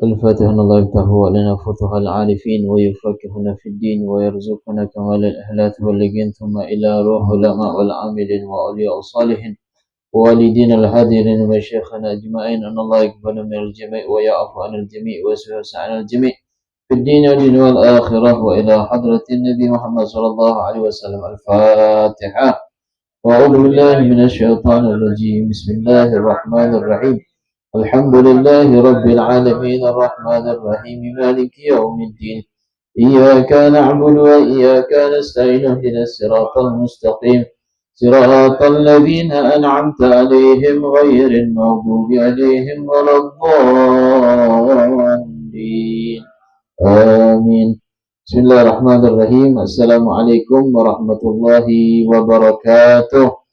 الفاتحة أن الله يفتح علينا فتوح العارفين ويفقهنا في الدين ويرزقنا كمال الإخلاص واليقين ثم إلى روح العلماء والعاملين وأولياء الصالحين ووالدين الحاضرين وشيخنا أجمعين أن الله يقبل من الجميع ويعفو عن الجميع ويسوس عن الجميع في الدين والدين والآخرة وإلى حضرة النبي محمد صلى الله عليه وسلم. الفاتحة. وأعوذ بالله من الشيطان الرجيم. بسم الله الرحمن الرحيم. الحمد لله رب العالمين الرحمن الرحيم مالك يوم الدين إياك نعبد وإياك نستعين اهدنا الصراط المستقيم صراط الذين أنعمت عليهم غير المغضوب عليهم ولا الضالين آمين. بسم الله الرحمن الرحيم. السلام عليكم ورحمة الله وبركاته.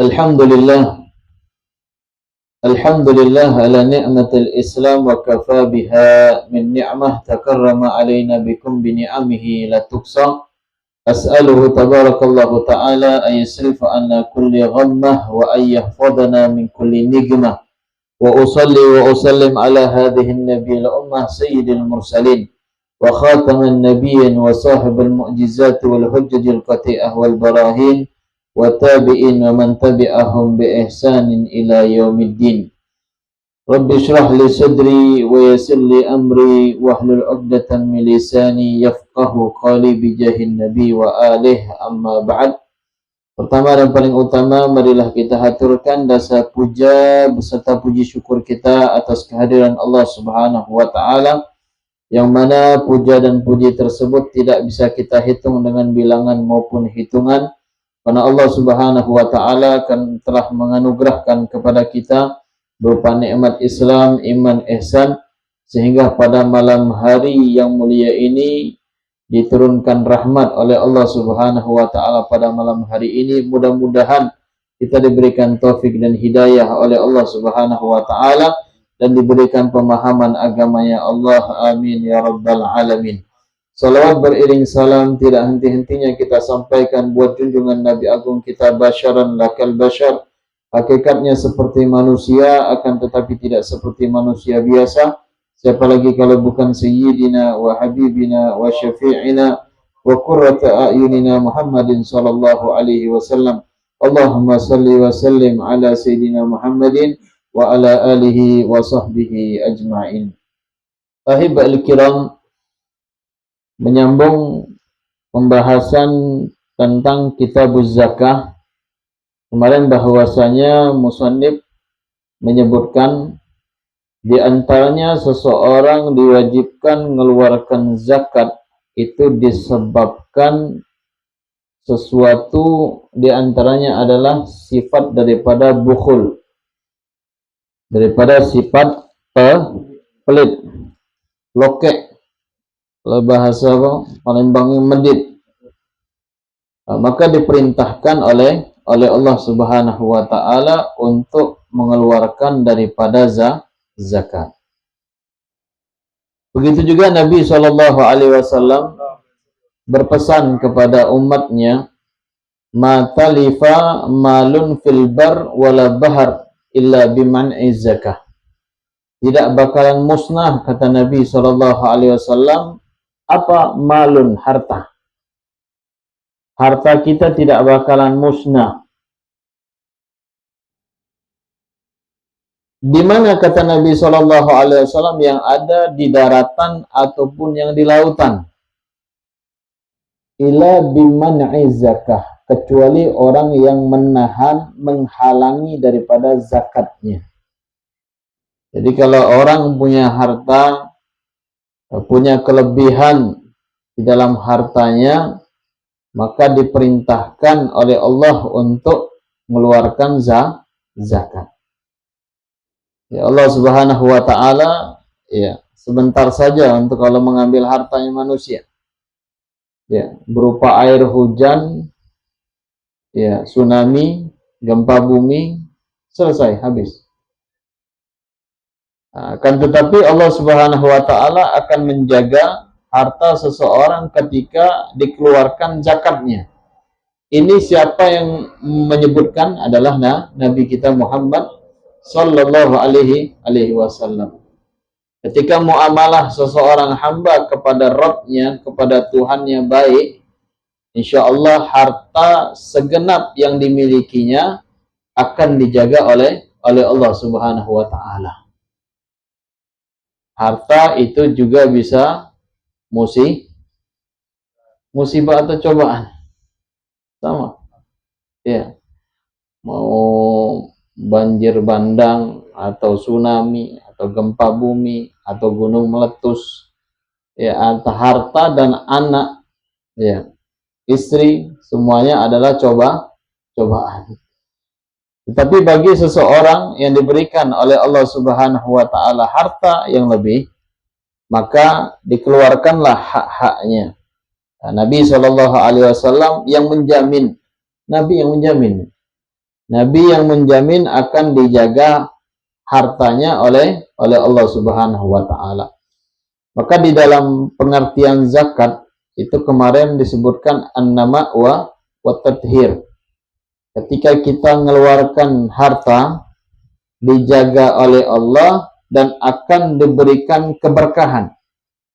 Alhamdulillah ala ni'matil Islam wa kafa biha min ni'mah takarrama alaina bikum bi ni'amihi la tuksa. As'aluhu tabarakallahu ta'ala ay yasrifa anna kulli ghammah wa ay yahfadana min kulli nigmah. Wa usalli wa usallim ala hadhihi an-nabiyil ummah sayyidil mursalin wa khataman nabiyyin wa sahibil mu'jizati wal hujjajil qati'ah wal barahin wa tabi'in wa man tabi'ahum bi ihsanin ila yaumiddin. Rabbi shrah li sadri wa yassir li amri wa hlul 'uqdatam min lisani yafqahu qawli bi jahin nabi wa alihi amma ba'd. Pertama dan paling utama, marilah kita haturkan rasa puja beserta puji syukur kita atas kehadiran Allah Subhanahu wa taala, yang mana puja dan puji tersebut tidak bisa kita hitung dengan bilangan maupun hitungan, karena Allah Subhanahu wa taala telah menganugerahkan kepada kita berupa nikmat Islam, iman, ihsan, sehingga pada malam hari yang mulia ini diturunkan rahmat oleh Allah Subhanahu wa taala pada malam hari ini. Mudah-mudahan kita diberikan taufik dan hidayah oleh Allah Subhanahu wa taala dan diberikan pemahaman agamanya Allah. Amin ya rabbal alamin. Salawat beriring salam tidak henti-hentinya kita sampaikan buat junjungan Nabi Agung kita, basyaran lakal basyar, hakikatnya seperti manusia akan tetapi tidak seperti manusia biasa. Siapa lagi kalau bukan sayyidina wa habibina wa syafi'ina wa qurrata a'yunina Muhammadin sallallahu alaihi wasallam. Allahumma salli wa sallim ala sayyidina Muhammadin wa ala alihi wa sahbihi ajma'in. Ahibal kiram, menyambung pembahasan tentang kitabuz zakah. Kemarin bahwasanya musannif menyebutkan di antaranya seseorang diwajibkan mengeluarkan zakat itu disebabkan sesuatu, di antaranya adalah sifat daripada bukhul, daripada sifat pelit, lokek, kalau bahasa Palembangnya medit. Maka diperintahkan oleh Allah Subhanahu wa taala untuk mengeluarkan daripada zakat. Begitu juga Nabi SAW berpesan kepada umatnya, ma talifa malun fil bar wala bahar illa biman'i zakah. Tidak bakalan musnah, kata Nabi SAW, apa malun, harta. Harta kita tidak bakalan musnah. Di mana, kata Nabi SAW, yang ada di daratan ataupun yang di lautan. Ila biman'i zakah, kecuali orang yang menahan, menghalangi daripada zakatnya. Jadi kalau orang punya harta, punya kelebihan di dalam hartanya, maka diperintahkan oleh Allah untuk mengeluarkan zakat. Ya, Allah Subhanahu wa taala ya sebentar saja untuk kalau mengambil hartanya manusia. Ya, berupa air hujan, ya, tsunami, gempa bumi, selesai, habis. Akan tetapi Allah Subhanahu wa taala akan menjaga harta seseorang ketika dikeluarkan zakatnya. Ini siapa yang menyebutkan adalah Nabi kita Muhammad sallallahu alaihi wasallam. Ketika muamalah seseorang hamba kepada Rabb-nya, kepada Tuhannya baik, insya Allah harta segenap yang dimilikinya akan dijaga oleh Allah Subhanahu wa taala. Harta itu juga bisa musibah atau cobaan. Sama. Ya. Mau banjir bandang atau tsunami atau gempa bumi atau gunung meletus, ya, antara harta dan anak, ya, istri, semuanya adalah cobaan. Tetapi bagi seseorang yang diberikan oleh Allah Subhanahu wa taala harta yang lebih, maka dikeluarkanlah hak-haknya. Nah, Nabi Shallallahu alaihi wasallam yang menjamin, Nabi yang menjamin akan dijaga hartanya oleh Allah Subhanahu wa taala. Maka di dalam pengertian zakat itu kemarin disebutkan an-nama wa tathhir. Ketika kita mengeluarkan harta dijaga oleh Allah dan akan diberikan keberkahan,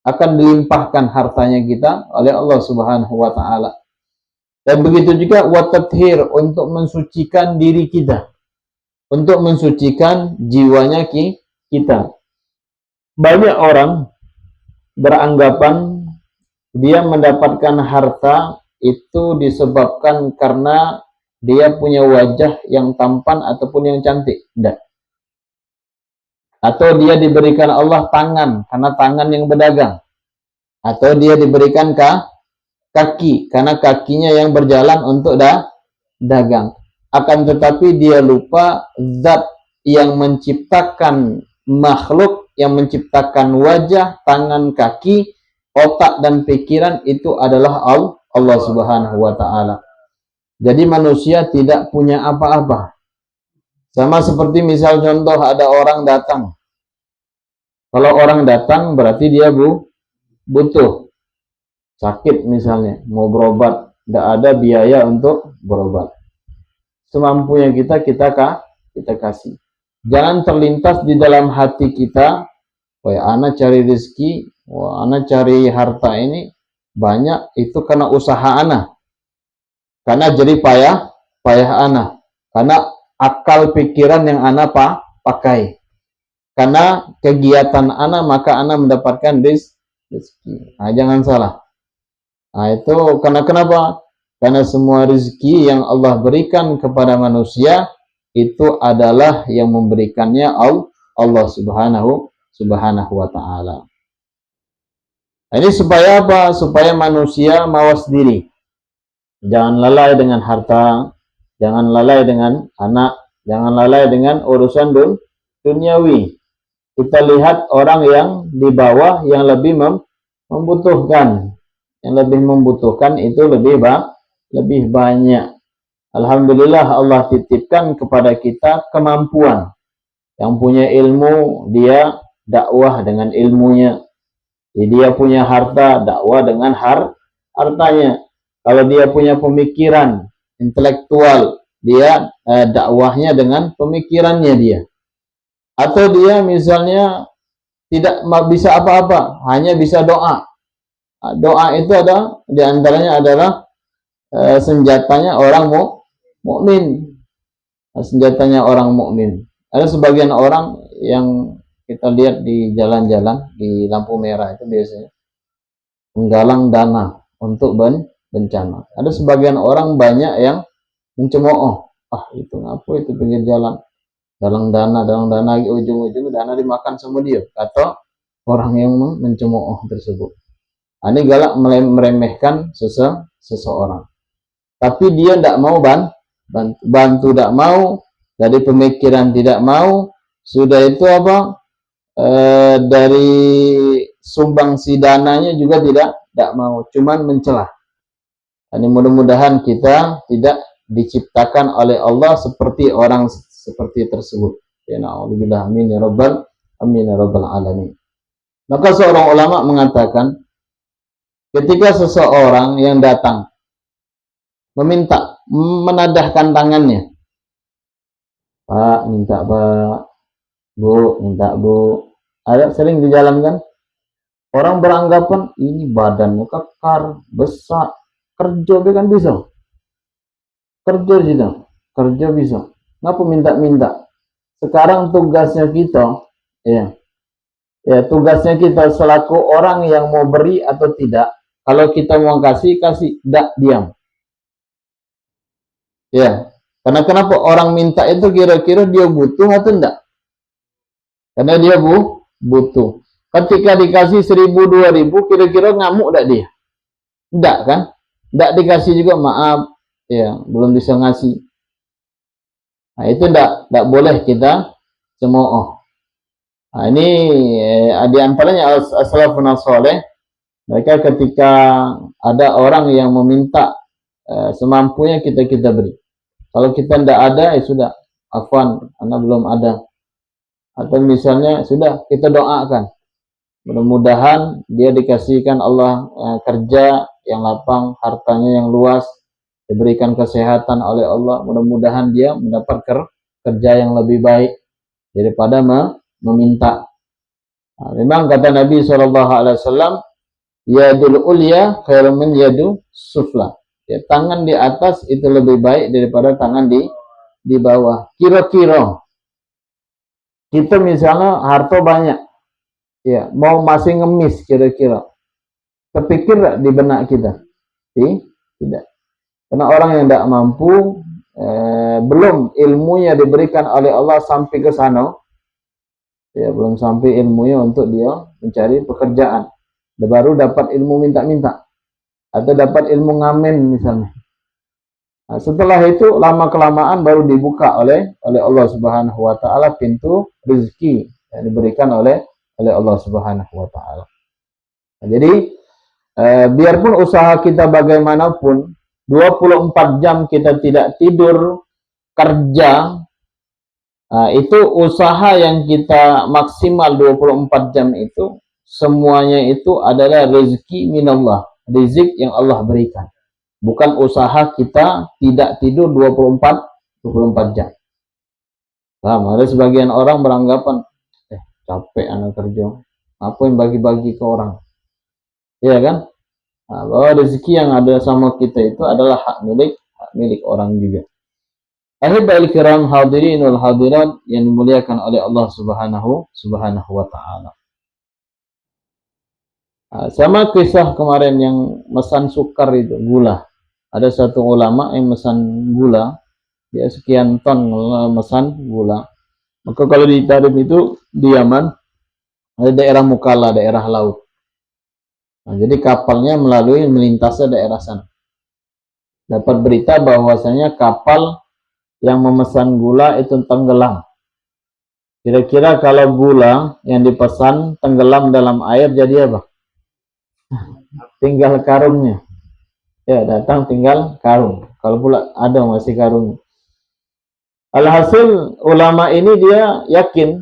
akan dilimpahkan hartanya kita oleh Allah Subhanahu wa taala. Dan begitu juga wa tathhir, untuk mensucikan diri kita, untuk mensucikan jiwanya kita. Banyak orang beranggapan dia mendapatkan harta itu disebabkan karena dia punya wajah yang tampan ataupun yang cantik. Tidak. Atau dia diberikan Allah tangan karena tangan yang berdagang. Atau dia diberikan kaki karena kakinya yang berjalan untuk dagang. Akan tetapi dia lupa zat yang menciptakan makhluk, yang menciptakan wajah, tangan, kaki, otak dan pikiran itu adalah Allah Subhanahu wa taala. Jadi manusia tidak punya apa-apa. Sama seperti misal contoh ada orang datang. Kalau orang datang berarti dia butuh. Sakit misalnya, mau berobat, tidak ada biaya untuk berobat. Semampunya kita kasih. Jangan terlintas di dalam hati kita, wah, ana cari rezeki, wah, ana cari harta ini banyak, itu karena usaha ana. Karena jadi payah ana. Karena akal pikiran yang ana pakai. Karena kegiatan ana maka ana mendapatkan rezeki. Nah, jangan salah. Nah, itu kenapa? Karena semua rezeki yang Allah berikan kepada manusia itu adalah yang memberikannya Allah Subhanahu wa taala. Ini supaya apa? Supaya manusia mawas diri. Jangan lalai dengan harta, jangan lalai dengan anak, jangan lalai dengan urusan duniawi. Kita lihat orang yang di bawah yang lebih membutuhkan. Yang lebih membutuhkan itu lebih banyak. Alhamdulillah Allah titipkan kepada kita kemampuan. Yang punya ilmu, dia dakwah dengan ilmunya. Dia punya harta, dakwah dengan hartanya. Kalau dia punya pemikiran intelektual, dia dakwahnya dengan pemikirannya dia. Atau dia misalnya tidak bisa apa-apa, hanya bisa doa. Doa itu ada diantaranya adalah senjatanya orang mukmin. Senjatanya orang mukmin. Ada sebagian orang yang kita lihat di jalan-jalan di lampu merah itu biasanya menggalang dana untuk bencana. Ada sebagian orang banyak yang mencemooh. Itu ngapa itu pinggir jalan? Dalang dana ujung-ujung dana dimakan sama dia, kata orang yang mencemooh tersebut. Ini galak meremehkan seseorang. Tapi dia tidak mau bantu tidak mau, dari pemikiran tidak mau, sudah itu apa? Dari sumbangsi dananya juga tidak mau, cuman mencelah. Ini mudah-mudahan kita tidak diciptakan oleh Allah seperti orang seperti tersebut. Ya na'udzubillah, amin ya rabbal alamin. Maka seorang ulama mengatakan, ketika seseorang yang datang meminta, menadahkan tangannya, Pak, minta Pak, Bu, minta Bu. Ada sering di jalan kan? Orang beranggapan ini badanmu kekar, besar, kerja kan bisa. Kerja juga, kerja bisa. Ngapa minta-minta? Sekarang tugasnya kita, ya, ya tugasnya kita selaku orang yang mau beri atau tidak. Kalau kita mau kasih, kasih, tidak diam. Ya, karena kenapa orang minta itu kira-kira dia butuh atau tidak? Karena dia butuh. Ketika dikasih 1.000, 2.000, kira-kira ngamuk tidak dia? Tidak kan? Tidak dikasih juga, maaf, ya belum bisa ngasih. Nah itu tidak boleh kita cemooh. Nah ini di antaranya as-salafun as-saleh, mereka ketika ada orang yang meminta semampunya kita beri. Kalau kita tidak ada, ya sudah, afwan, karena belum ada. Atau misalnya sudah kita doakan, mudah-mudahan dia dikasihkan Allah kerja yang lapang, hartanya yang luas, diberikan kesehatan oleh Allah, mudah-mudahan dia mendapat kerja yang lebih baik daripada meminta. Nah, memang kata Nabi SAW, yadul ulya khairun min yadu sufla. Ya, tangan di atas itu lebih baik daripada tangan di bawah. Kira-kira kita misalnya harta banyak, ya mau masih ngemis kira-kira. Terpikir di benak kita? Tidak. Karena orang yang tidak mampu, belum ilmunya diberikan oleh Allah sampai ke sana, ya belum sampai ilmunya untuk dia mencari pekerjaan. Dia baru dapat ilmu minta-minta atau dapat ilmu ngamen misalnya. Nah, setelah itu lama kelamaan baru dibuka oleh Allah Subhanahu wa taala pintu rezeki yang diberikan oleh Allah Subhanahu wa taala. Nah, jadi biarpun usaha kita bagaimanapun, 24 jam kita tidak tidur kerja, itu usaha yang kita maksimal 24 jam itu semuanya itu adalah rezeki minallah, rezeki yang Allah berikan. Bukan usaha kita tidak tidur 24 jam. Nah, ada sebagian orang beranggapan, capek anak kerja, apa yang bagi-bagi ke orang? Iya kan? Nah, bahwa rezeki yang ada sama kita itu adalah hak milik orang juga. Ahibbail kiram hadirin wal hadirat yang dimuliakan oleh Allah Subhanahu wa taala. Nah, sama kisah kemarin yang mesan sukar itu, gula. Ada satu ulama yang mesan gula, dia sekian ton mesan gula. Maka kalau ditarik itu di Yaman, ada daerah Mukalla, daerah laut. Nah, jadi kapalnya melintasi daerah sana. Dapat berita bahwasanya kapal yang memesan gula itu tenggelam. Kira-kira kalau gula yang dipesan tenggelam dalam air jadi apa? Tinggal karungnya. Ya, datang tinggal karung. Kalau pula ada masih karung. Alhasil ulama ini dia yakin.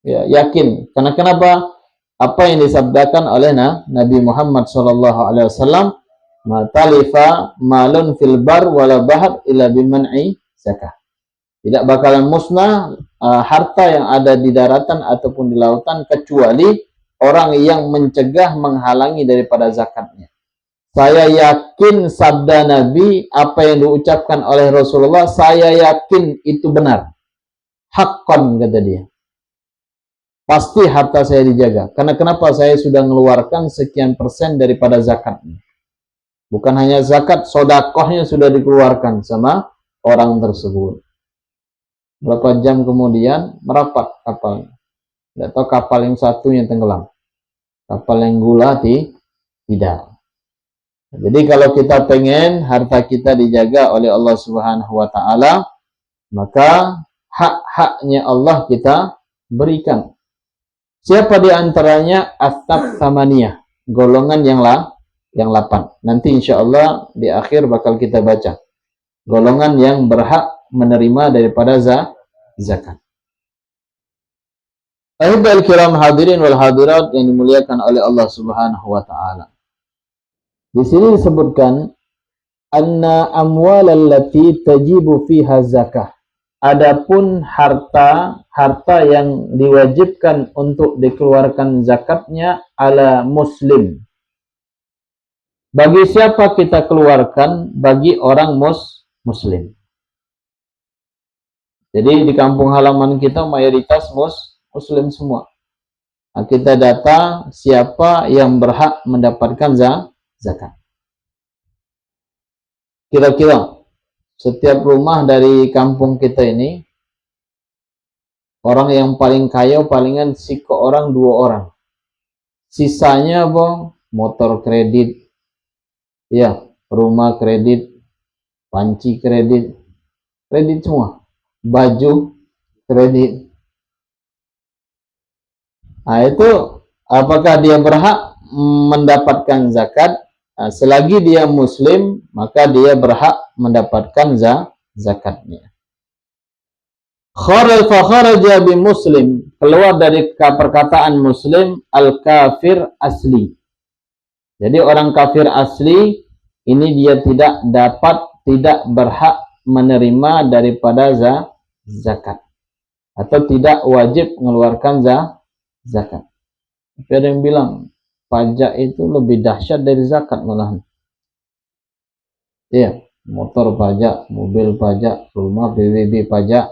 Ya, yakin. Karena kenapa? Apa yang disabdakan oleh Nabi Muhammad SAW, "Matalifa malun fil bar wala bahr illa biman'i zakah." Tidak bakalan musnah harta yang ada di daratan ataupun di lautan kecuali orang yang mencegah, menghalangi daripada zakatnya. Saya yakin sabda Nabi, apa yang diucapkan oleh Rasulullah, saya yakin itu benar. Haqqan, kata dia. Pasti harta saya dijaga. Karena kenapa? Saya sudah mengeluarkan sekian persen daripada zakatnya. Bukan hanya zakat, sodakohnya sudah dikeluarkan sama orang tersebut. Berapa jam kemudian merapat kapalnya. Tidak tahu kapal yang satu yang tenggelam. Kapal yang gula tidak. Jadi kalau kita pengen harta kita dijaga oleh Allah Subhanahu wa taala, maka hak-haknya Allah kita berikan. Siapa di antaranya? As-sab samaniyah, golongan yang 8. Nanti insyaallah di akhir bakal kita baca. Golongan yang berhak menerima daripada zakat. Ahibbail kiram hadirin wal hadirat yang dimuliakan oleh Allah Subhanahu wa taala. Di sini disebutkan anna amwal allati tajibu fiha zakah. Adapun harta yang diwajibkan untuk dikeluarkan zakatnya ala muslim. Bagi siapa kita keluarkan? Bagi orang muslim. Jadi di kampung halaman kita mayoritas muslim semua. Nah, kita data siapa yang berhak mendapatkan zakat. Kira-kira setiap rumah dari kampung kita ini, orang yang paling kaya palingan ke orang 2 orang. Sisanya apa? Motor kredit, ya, rumah kredit, panci kredit, kredit semua. Baju kredit. Nah, itu apakah dia berhak mendapatkan zakat? Nah, selagi dia muslim, maka dia berhak mendapatkan zakatnya. Kharaja bi muslim, keluar dari perkataan muslim, al kafir asli. Jadi orang kafir asli ini dia tidak berhak menerima daripada zakat, atau tidak wajib mengeluarkan zakat. Tapi ada yang bilang pajak itu lebih dahsyat dari zakat malahan. Iya, motor pajak, mobil pajak, rumah PBB pajak,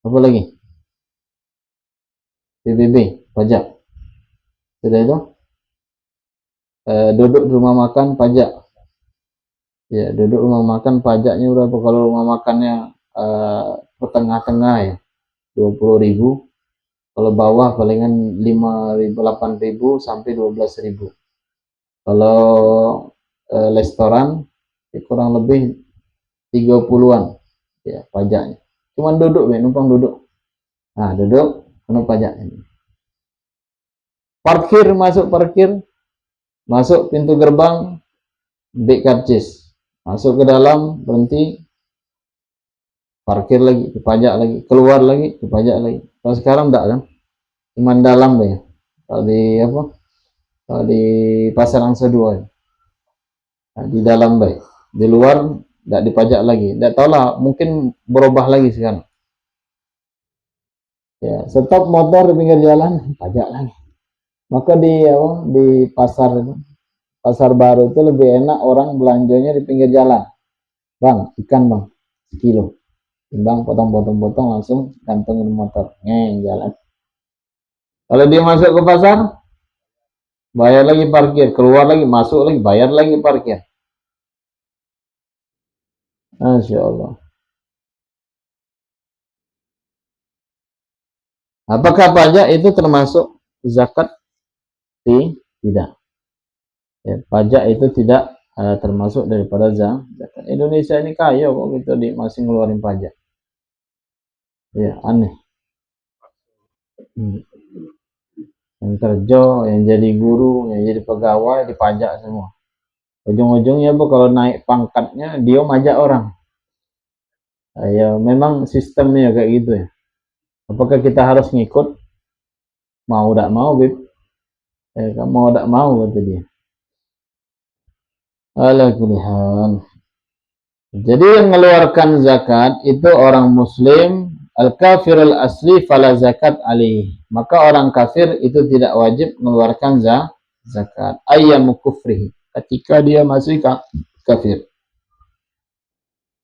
apa lagi? PBB pajak. Sudah itu? Duduk di rumah makan pajak. Ya, duduk rumah makan pajaknya berapa? Kalau rumah makannya tengah-tengah ya, 20.000. Kalau bawah palingan 5.000, 8.000 sampai 12.000. Kalau restoran ya kurang lebih 30-an ya pajaknya. Cuman duduk ya, numpang duduk. Nah, duduk kena pajak ini. Parkir, masuk pintu gerbang, big karcis. Masuk ke dalam, berhenti, parkir lagi, dipajak lagi, keluar lagi, dipajak lagi. Kalau sekarang enggak kan? Cuman dalam deh. Kalau di apa? Kalau di Pasar Angsa 2 ya. Nah, di dalam baik. Di luar enggak dipajak lagi. Enggak tahu lah, mungkin berubah lagi sekarang. Ya, stop motor di pinggir jalan, pajak lagi. Maka di pasar baru itu lebih enak orang belanjanya di pinggir jalan. Bang, ikan bang, sekilo. Timbang potong-potong langsung gantungin motor. Jalan. Kalau dia masuk ke pasar, bayar lagi parkir, keluar lagi, masuk lagi, bayar lagi parkir. Masya Allah. Apakah pajak itu termasuk zakat? Tidak. Ya, pajak itu tidak termasuk daripada zakat. Indonesia ini kaya kok gitu masih ngeluarin pajak. Ya, aneh. Yang kerja, yang jadi guru, yang jadi pegawai dipajak semua. Ujung-ujungnya bu kalau naik pangkatnya dia majak orang. Ya memang sistemnya kayak gitu ya. Apakah kita harus ngikut? Mau tidak mau, Bib? Mau tidak mau kata dia. Alhamdulillah. Jadi yang mengeluarkan zakat itu orang muslim, al-kafir al-asli fala zakat alih. Maka orang kafir itu tidak wajib mengeluarkan zakat. Ayyam kufrihi. Ketika dia masih kafir.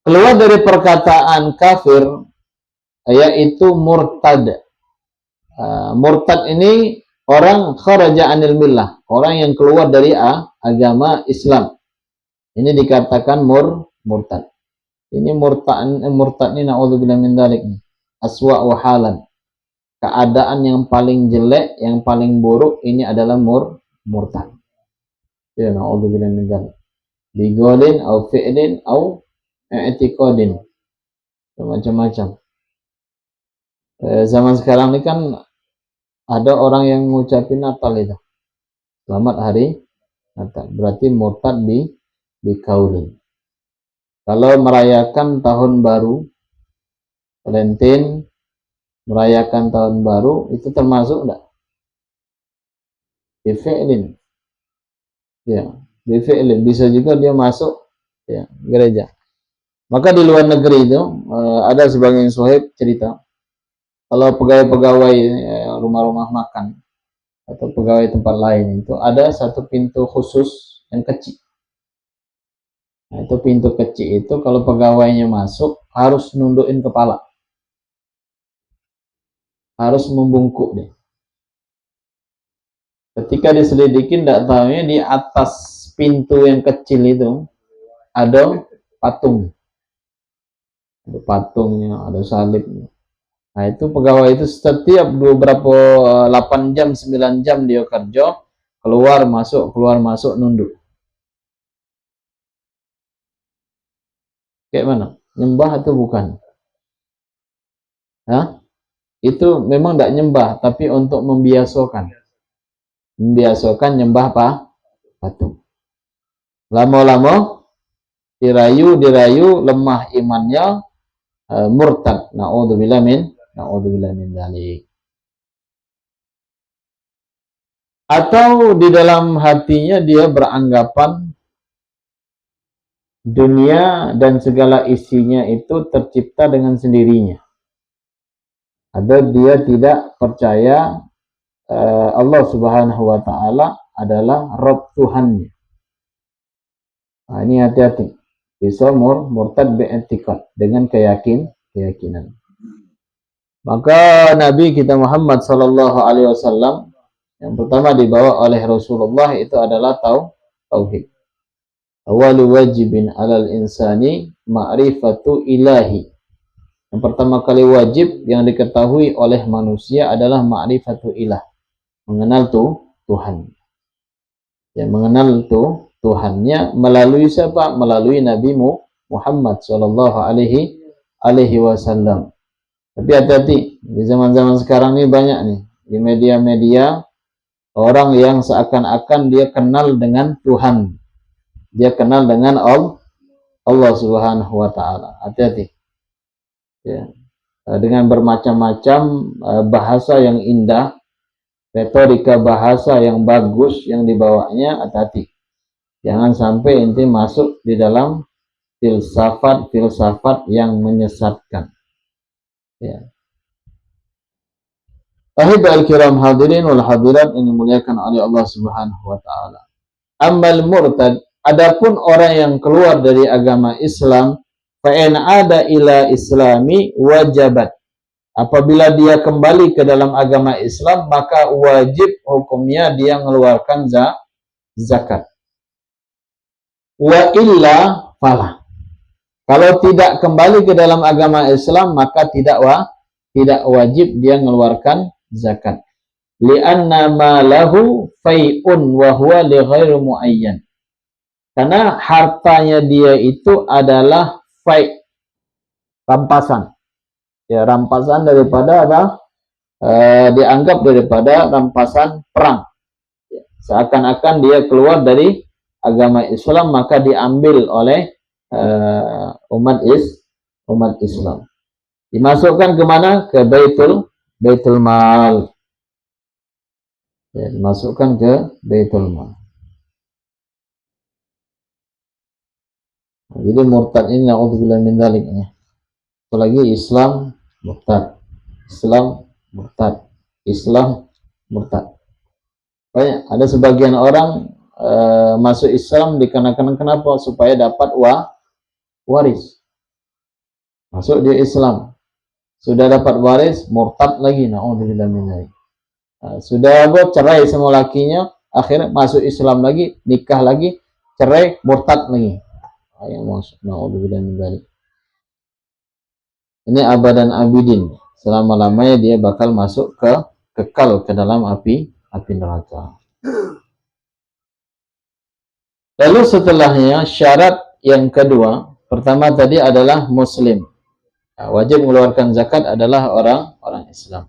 Keluar dari perkataan kafir, yaitu murtad. Murtad ini orang kharaja anil millah, orang yang keluar dari agama Islam. Ini dikatakan murtad. Ini murtad ini naudzubillah min dzalik. Aswa wa halan. Keadaan yang paling jelek, yang paling buruk ini adalah murtad. Ya naudzubillah min dzalik. Bigolin au fi'lin au i'tiqadin. Macam-macam. Zaman sekarang ini kan ada orang yang ngucapin Natal itu. Selamat hari Natal. Berarti murtad di kaulin. Kalau merayakan tahun baru, Valentine, merayakan tahun baru, itu termasuk enggak? Difi'lin. Ya, difi'lin. Bisa juga dia masuk ya, gereja. Maka di luar negeri itu ada sebagian sohib cerita, kalau pegawai-pegawai rumah-rumah makan atau pegawai tempat lain itu ada satu pintu khusus yang kecil. Nah, itu pintu kecil itu kalau pegawainya masuk harus nundukin kepala, harus membungkuk deh. Ketika diselidikin, tidak tahunya di atas pintu yang kecil itu ada patung, ada patungnya, ada salibnya. Nah itu pegawai itu setiap beberapa 8 jam, 9 jam dia kerja, keluar masuk nunduk. Kayak mana? Nyembah atau bukan? Hah? Itu memang tidak nyembah, tapi untuk membiasakan. Membiasakan nyembah apa? Patung. Lama-lama dirayu lemah imannya, murtad. Na'udzubillah min dzalik. Atau di dalam hatinya dia beranggapan dunia dan segala isinya itu tercipta dengan sendirinya. Ada dia tidak percaya Allah Subhanahu wa taala adalah Rabb Tuhannya. Nah, ini hati-hati. Bisa murtad bi'i'tiqad, dengan keyakinan. Maka Nabi kita Muhammad sallallahu alaihi wasallam yang pertama dibawa oleh Rasulullah itu adalah tauhid. Awalu wajibin alal insani ma'rifatu ilahi. Yang pertama kali wajib yang diketahui oleh manusia adalah ma'rifatu ilah, mengenal Tuhan. Ya, mengenal Tuhannya melalui siapa? Melalui Nabi Muhammad sallallahu alaihi wasallam. Tapi hati-hati, di zaman-zaman sekarang ini banyak nih di media-media orang yang seakan-akan dia kenal dengan Tuhan. Dia kenal dengan Allah Subhanahu wa taala. Hati-hati. Ya. Dengan bermacam-macam bahasa yang indah, retorika bahasa yang bagus yang dibawanya, hati-hati. Jangan sampai inti masuk di dalam filsafat yang menyesatkan. Ya. Ahibal kiram hadirin wal hadirat ini muliakan oleh Allah Subhanahu wa taala. Amal murtad, adapun orang yang keluar dari agama Islam, fa in ada ila islami wajabat. Apabila dia kembali ke dalam agama Islam, maka wajib hukumnya dia mengeluarkan zakat. Wa illa falah. Kalau tidak kembali ke dalam agama Islam, maka tidak wajib dia mengeluarkan zakat. Li'anna ma lahu fai'un wa huwa li ghairi muayyan. Karena hartanya dia itu adalah fai', rampasan. Ya, rampasan daripada apa? Dianggap daripada rampasan perang. Ya, seakan-akan dia keluar dari agama Islam, maka diambil oleh umat Islam. Dimasukkan ke mana? Ke Baitul Mal. Ya, dimasukkan ke Baitul Mal. Jadi murtad ini na'udzubillah min dzalik ya. Apalagi Islam murtad. Islam murtad. Islam murtad. Banyak ada sebagian orang masuk Islam dikarenakan kenapa? Supaya dapat waris. Masuk dia Islam. Sudah dapat waris, murtad lagi. Na'udzubillah min dzalik. Sudah cerai sama lakinya, akhirnya masuk Islam lagi, nikah lagi, cerai, murtad lagi. Yang masuk, na'udzubillah min dzalik. Ini abadan abidin, selama-lamanya dia bakal masuk kekal ke dalam api neraka. Lalu setelahnya syarat yang kedua, pertama tadi adalah muslim. Wajib mengeluarkan zakat adalah orang Islam.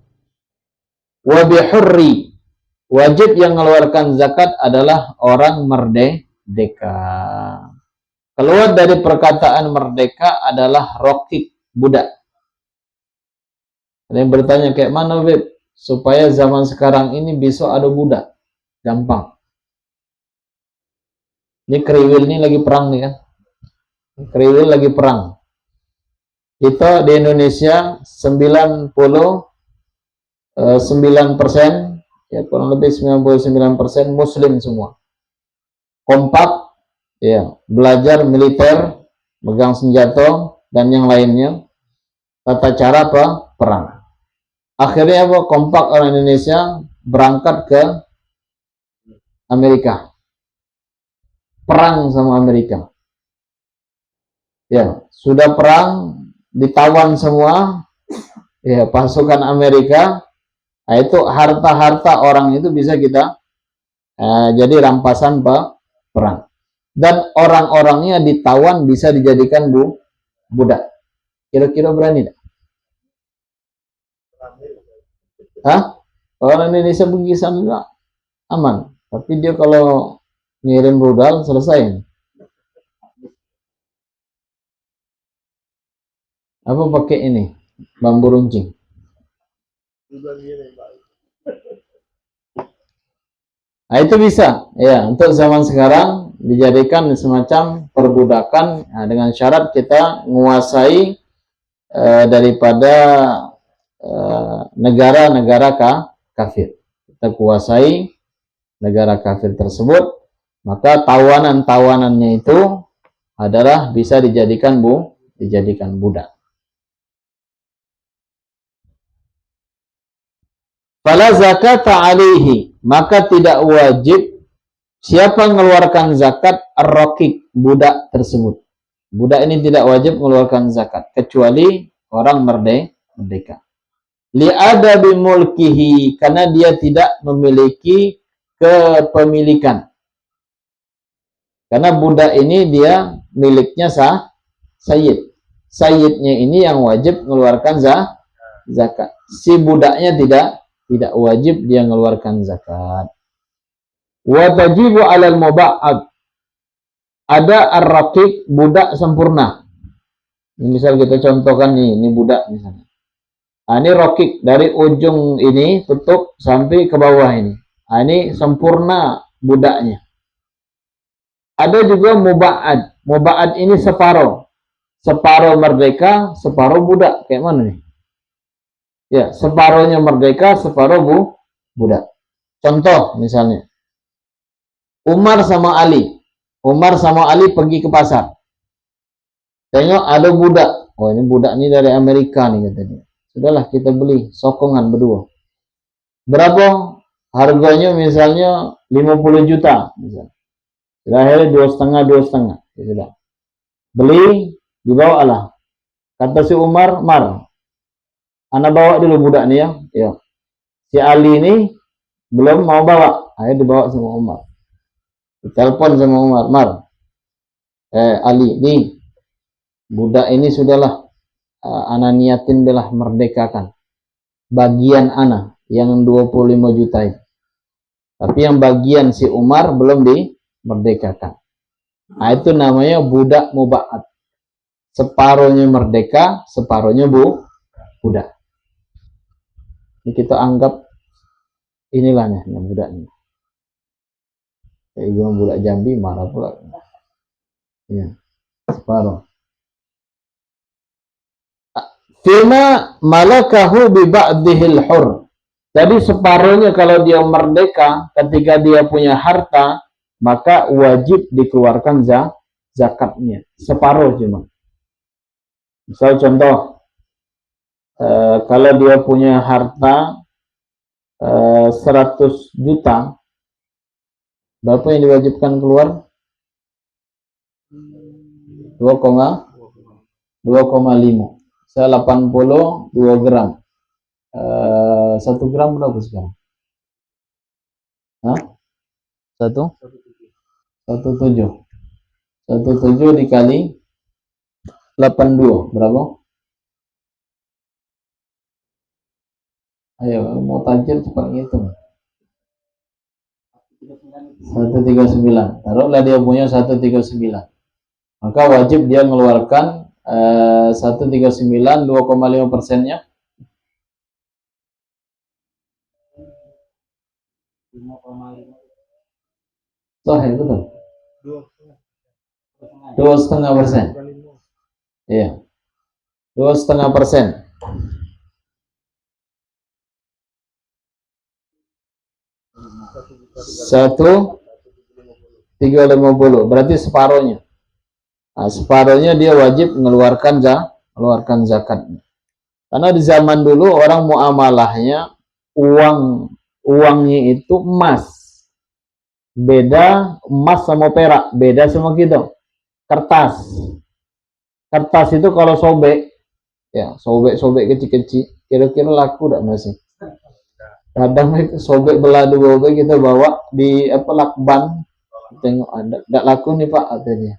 Wa bihurri, wajib yang mengeluarkan zakat adalah orang merdeka. Keluar dari perkataan merdeka adalah rokik, budak. Ada yang bertanya, kayak mana Beb supaya zaman sekarang ini bisa ada budak? Gampang. Ini Kriwil ini lagi perang nih kan. Kriwil lagi perang. Itu di Indonesia 99%, ya kurang lebih 99% Muslim semua. Kompak, ya, belajar militer, megang senjata dan yang lainnya, tata cara apa? Perang. Akhirnya apa? Kompak orang Indonesia berangkat ke Amerika, perang sama Amerika. Ya, sudah perang, ditawan semua, ya, pasukan Amerika. Nah, itu harta-harta orang itu bisa kita jadi rampasan perang. Dan orang-orangnya ditawan bisa dijadikan budak. Kira-kira berani tidak? Hah? Orang Indonesia pergi sana aman. Tapi dia kalau ngirim rudal selesai. Apa pakai ini? Bambu runcing. Nah, itu bisa. Ya, untuk zaman sekarang dijadikan semacam perbudakan, nah, dengan syarat kita menguasai daripada negara-negara kafir. Kita kuasai negara kafir tersebut, maka tawanan-tawanannya itu adalah bisa dijadikan budak. Fala zakata alaihi, maka tidak wajib siapa mengeluarkan zakat ar-raqiq, budak tersebut. Budak ini tidak wajib mengeluarkan zakat kecuali orang merdeka. Li'adabi mulkihi, karena dia tidak memiliki kepemilikan. Karena budak ini dia miliknya sayyid. Sayyidnya ini yang wajib mengeluarkan zakat. Si budaknya tidak wajib dia mengeluarkan zakat. Wa tajibu 'alal muba'ad. Ada ar-raqiq, budak sempurna. Misal kita contohkan nih, ini budak misalnya. Nah, ini raqiq dari ujung ini tutup sampai ke bawah ini. Nah, ini sempurna budaknya. Ada juga muba'ad. Muba'ad ini separuh. Separuh merdeka, separuh budak. Kayak mana nih? Ya, separuhnya merdeka, separuh budak. Contoh misalnya. Umar sama Ali. Umar sama Ali pergi ke pasar. Tengok ada budak. Oh, ini budak ini dari Amerika nih katanya. Sudahlah kita beli sokongan berdua. Berapa harganya? Misalnya 50 juta misalnya. Akhirnya 2,5. Ya sudah. Beli, dibawa lah. Kata si Umar, Mar, anak bawa dulu budak nih ya. Ya. Si Ali ini belum mau bawa. Akhirnya dibawa sama Umar. Ditelepon sama Umar, Mar, Ali, nih budak ini sudahlah ana niatin belah merdekakan. Bagian ana yang 25 juta itu. Tapi yang bagian si Umar belum dimerdekakan. Nah, itu namanya budak muba'ad. Separuhnya merdeka, separuhnya budak. Ini kita anggap inilah nih budak ini. Kayak gimana budak Jambi marah pula. Ya, separuh. Fima malakahu bi ba'dihil hur. Jadi separuhnya kalau dia merdeka, ketika dia punya harta, maka wajib dikeluarkan zakatnya. Separuh cuma. Misal contoh, kalau dia punya harta 100 juta, berapa yang diwajibkan keluar? 2,5. Saya 82 gram. 1 gram berapa sekarang? Hah? 1,7. 1,7 dikali 82 berapa? Ayo, mau tajir cepat ngitung. 139. Taruhlah dia punya 139. Maka wajib dia mengeluarkan 139, 2,5%-nya 5,5. Sahih betul. 2,5%. Iya. 2,5%. 1,350, berarti separohnya. Nah, separohnya dia wajib mengeluarkan zakatnya. Karena di zaman dulu orang muamalahnya uangnya itu emas. Beda emas sama perak, beda sama kita. Kertas. Kertas itu kalau sobek, ya sobek kecil-kecil, kira-kira laku enggak masih? Kadang sobek belah dua kita bawa di lakban, tengok ada enggak laku nih Pak katanya.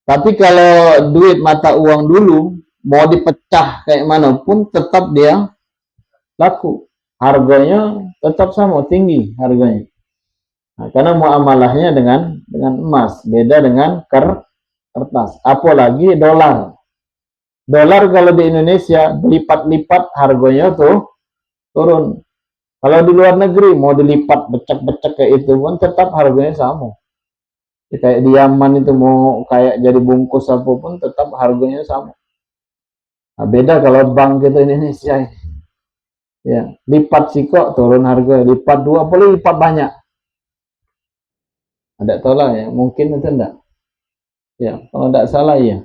Tapi kalau duit mata uang dulu mau dipecah kayak manapun tetap dia laku, harganya tetap sama, tinggi harganya. Nah, karena muamalahnya dengan emas, beda dengan kertas. Apalagi dolar. Dolar kalau di Indonesia berlipat-lipat harganya tuh turun. Kalau di luar negeri mau dilipat becek-becek kayak itu pun tetap harganya sama. Ya, kayak di Yaman itu mau kayak jadi bungkus apapun tetap harganya sama. Nah, beda kalau bank kita Indonesia. Ya, lipat sih kok turun harga, lipat dua, boleh lipat banyak. Ada tolak ya, mungkin itu enggak. Ya, kalau enggak salah ya.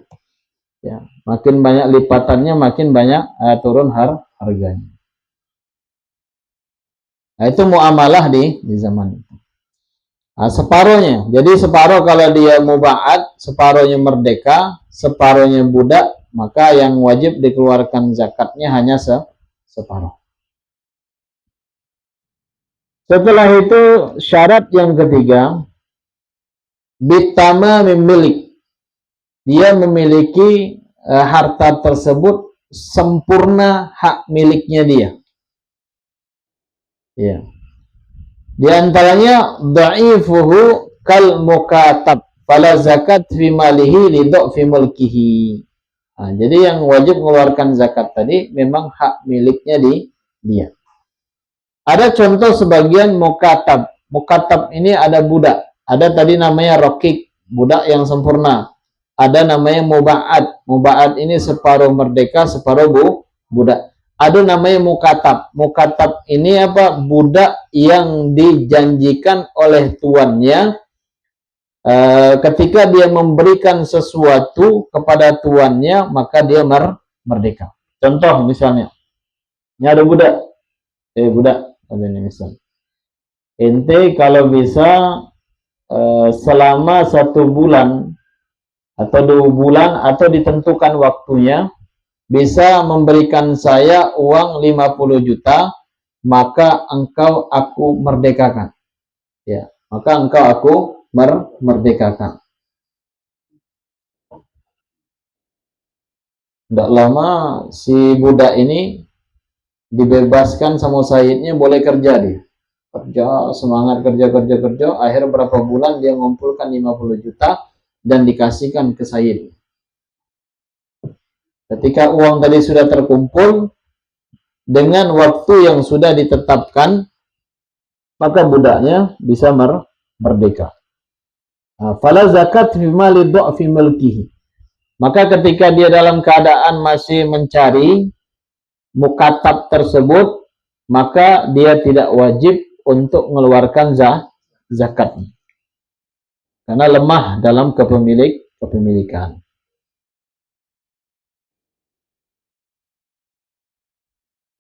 Ya, makin banyak lipatannya makin banyak turun harganya. Nah, itu muamalah di zaman itu. Nah, separohnya. Jadi separoh kalau dia muba'at, separohnya merdeka, separohnya budak, maka yang wajib dikeluarkan zakatnya hanya separoh. Setelah itu syarat yang ketiga, bitama milik. Dia memiliki harta tersebut sempurna hak miliknya dia. Ya. Di antaranya dha'ifuhu kal mukatab fala zakat fi malihi li dha'fi mulkihi. Nah, jadi yang wajib mengeluarkan zakat tadi memang hak miliknya dia. Ada contoh sebagian mukatab. Mukatab ini ada budak. Ada tadi namanya rokik, budak yang sempurna. Ada namanya muba'at. Muba'at ini separuh merdeka, separuh budak. Ada namanya mukatab. Mukatab ini apa? Budak yang dijanjikan oleh tuannya ketika dia memberikan sesuatu kepada tuannya, maka dia merdeka. Contoh misalnya, ini ada budak. Budak, ada ini misal. Ente kalau bisa selama 1 bulan atau 2 bulan atau ditentukan waktunya bisa memberikan saya uang 50 juta, maka engkau aku merdekakan. Ya, maka engkau aku merdekakan. Tidak lama si budak ini dibebaskan sama Saidnya, boleh kerja dia. Kerja, semangat kerja, akhir berapa bulan dia ngumpulkan 50 juta dan dikasihkan ke Said. Ketika uang tadi sudah terkumpul dengan waktu yang sudah ditetapkan, maka budaknya bisa merdeka. Fala zakat fi mali dha'fi mulkihi. Maka ketika dia dalam keadaan masih mencari mukatab tersebut, maka dia tidak wajib untuk mengeluarkan zakat. Karena lemah dalam kepemilikan.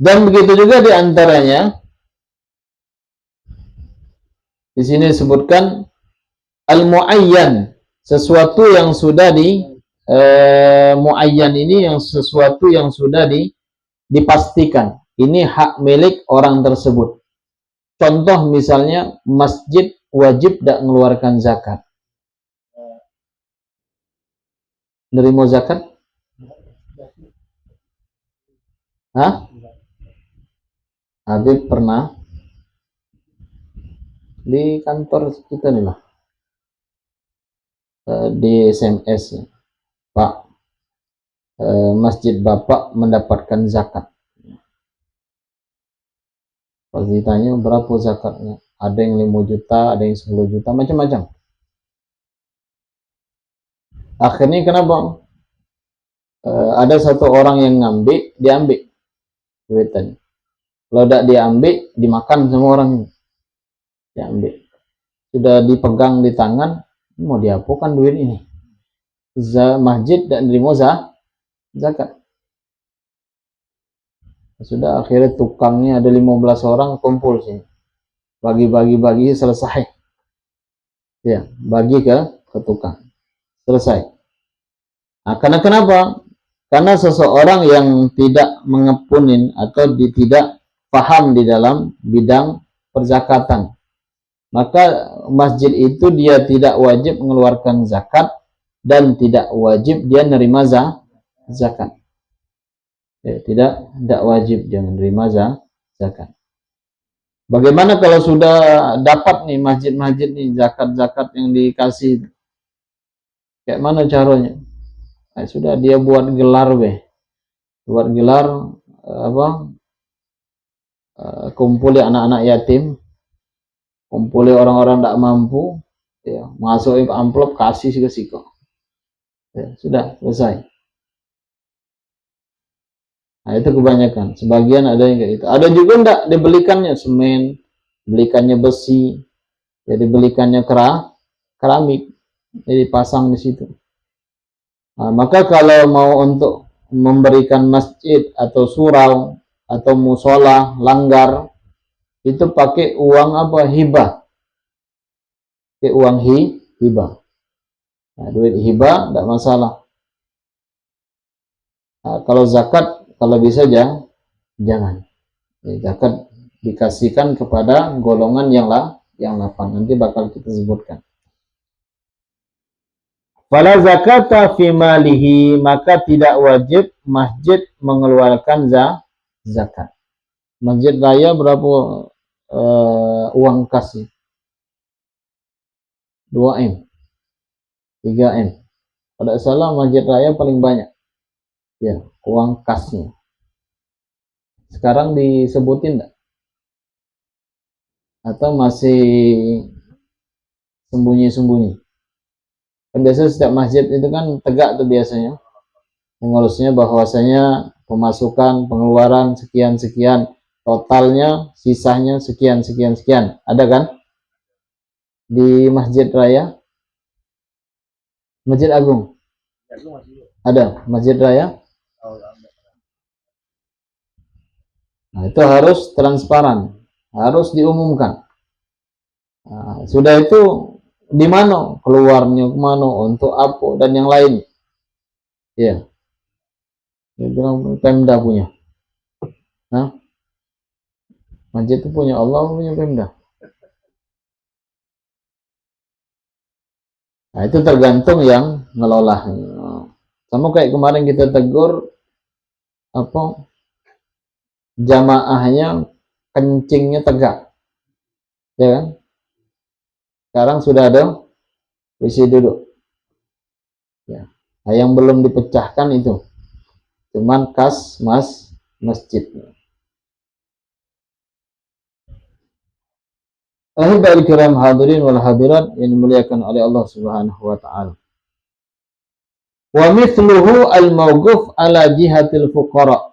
Dan begitu juga diantaranya, di sini disebutkan al-muayyan, sesuatu yang sudah muayyan ini yang sesuatu yang sudah dipastikan. Ini hak milik orang tersebut. Contoh misalnya masjid wajib tidak mengeluarkan zakat. Nerima zakat? Hah? Habib pernah di kantor kita nih lah, di SMS ya, Pak, masjid Bapak mendapatkan zakat. Pas ditanya berapa zakatnya, ada yang 5 juta, ada yang 10 juta, macam-macam. Akhirnya kenapa? ada satu orang yang ngambil, diambil duitannya. Kalau tidak diambil, dimakan sama orang ini. Diambil. Sudah dipegang di tangan, mau diapakan duit ini? Masjid dan nerima zakat. Sudah akhirnya tukangnya ada 15 orang kumpul sini. Bagi-bagi selesai. Ya, bagi ke tukang. Selesai. Nah, karena kenapa? Karena seseorang yang tidak mengepunin atau tidak paham di dalam bidang perzakatan, maka masjid itu dia tidak wajib mengeluarkan zakat dan tidak wajib dia nerima zakat. Ya, tidak wajib dia menerima zakat. Bagaimana kalau sudah dapat nih masjid-masjid nih zakat-zakat yang dikasih? Kayak mana caranya? Nah, sudah dia buat gelar buat gelar kumpuli anak-anak yatim, kumpuli orang-orang tidak mampu, ya, masukin ke amplop, kasih ke siko. Ya, sudah selesai. Nah, itu kebanyakan. Sebagian ada yang kayak gitu. Ada juga enggak dibelikannya semen, belikannya besi, ya dibelikannya keramik, jadi pasang di situ. Nah, maka kalau mau untuk memberikan masjid atau surau atau musola, langgar, itu pakai uang apa? Hibah. Pakai uang hibah. Nah, duit hibah tidak masalah. Nah, kalau zakat, kalau bisa jangan. Ya, zakat dikasihkan kepada golongan yang 8. Nanti bakal kita sebutkan. Fala zakata fi malihi, maka tidak wajib masjid mengeluarkan zakat. Masjid raya berapa uang kas? 2 M, 3 M. Pada salah masjid raya paling banyak. Ya, uang kasnya. Sekarang disebutin enggak? Atau masih sembunyi-sembunyi? Kan biasanya setiap masjid itu kan tegak tuh biasanya mengurusnya, bahwasanya pemasukan pengeluaran sekian, totalnya sisanya sekian, ada kan di masjid raya, masjid agung ada masjid raya. Nah, itu harus transparan, harus diumumkan. Nah, sudah itu di mana keluarnya, kemana, untuk apa, dan yang lain. Ya, dia bilang Pemda punya. Nah, masjid itu punya Allah, punya Pemda. Nah, itu tergantung yang ngelola. Sama kayak kemarin kita tegur jamaahnya kencingnya tegak, ya kan? Sekarang sudah ada kursi duduk. Ya. Nah, yang belum dipecahkan itu cuman kas masjid. Ahibal kiram hadirin wal hadirat yang dimuliakan oleh Allah Subhanahu wa taala. Wa mithluhu al-mawquf ala jihatil fuqara.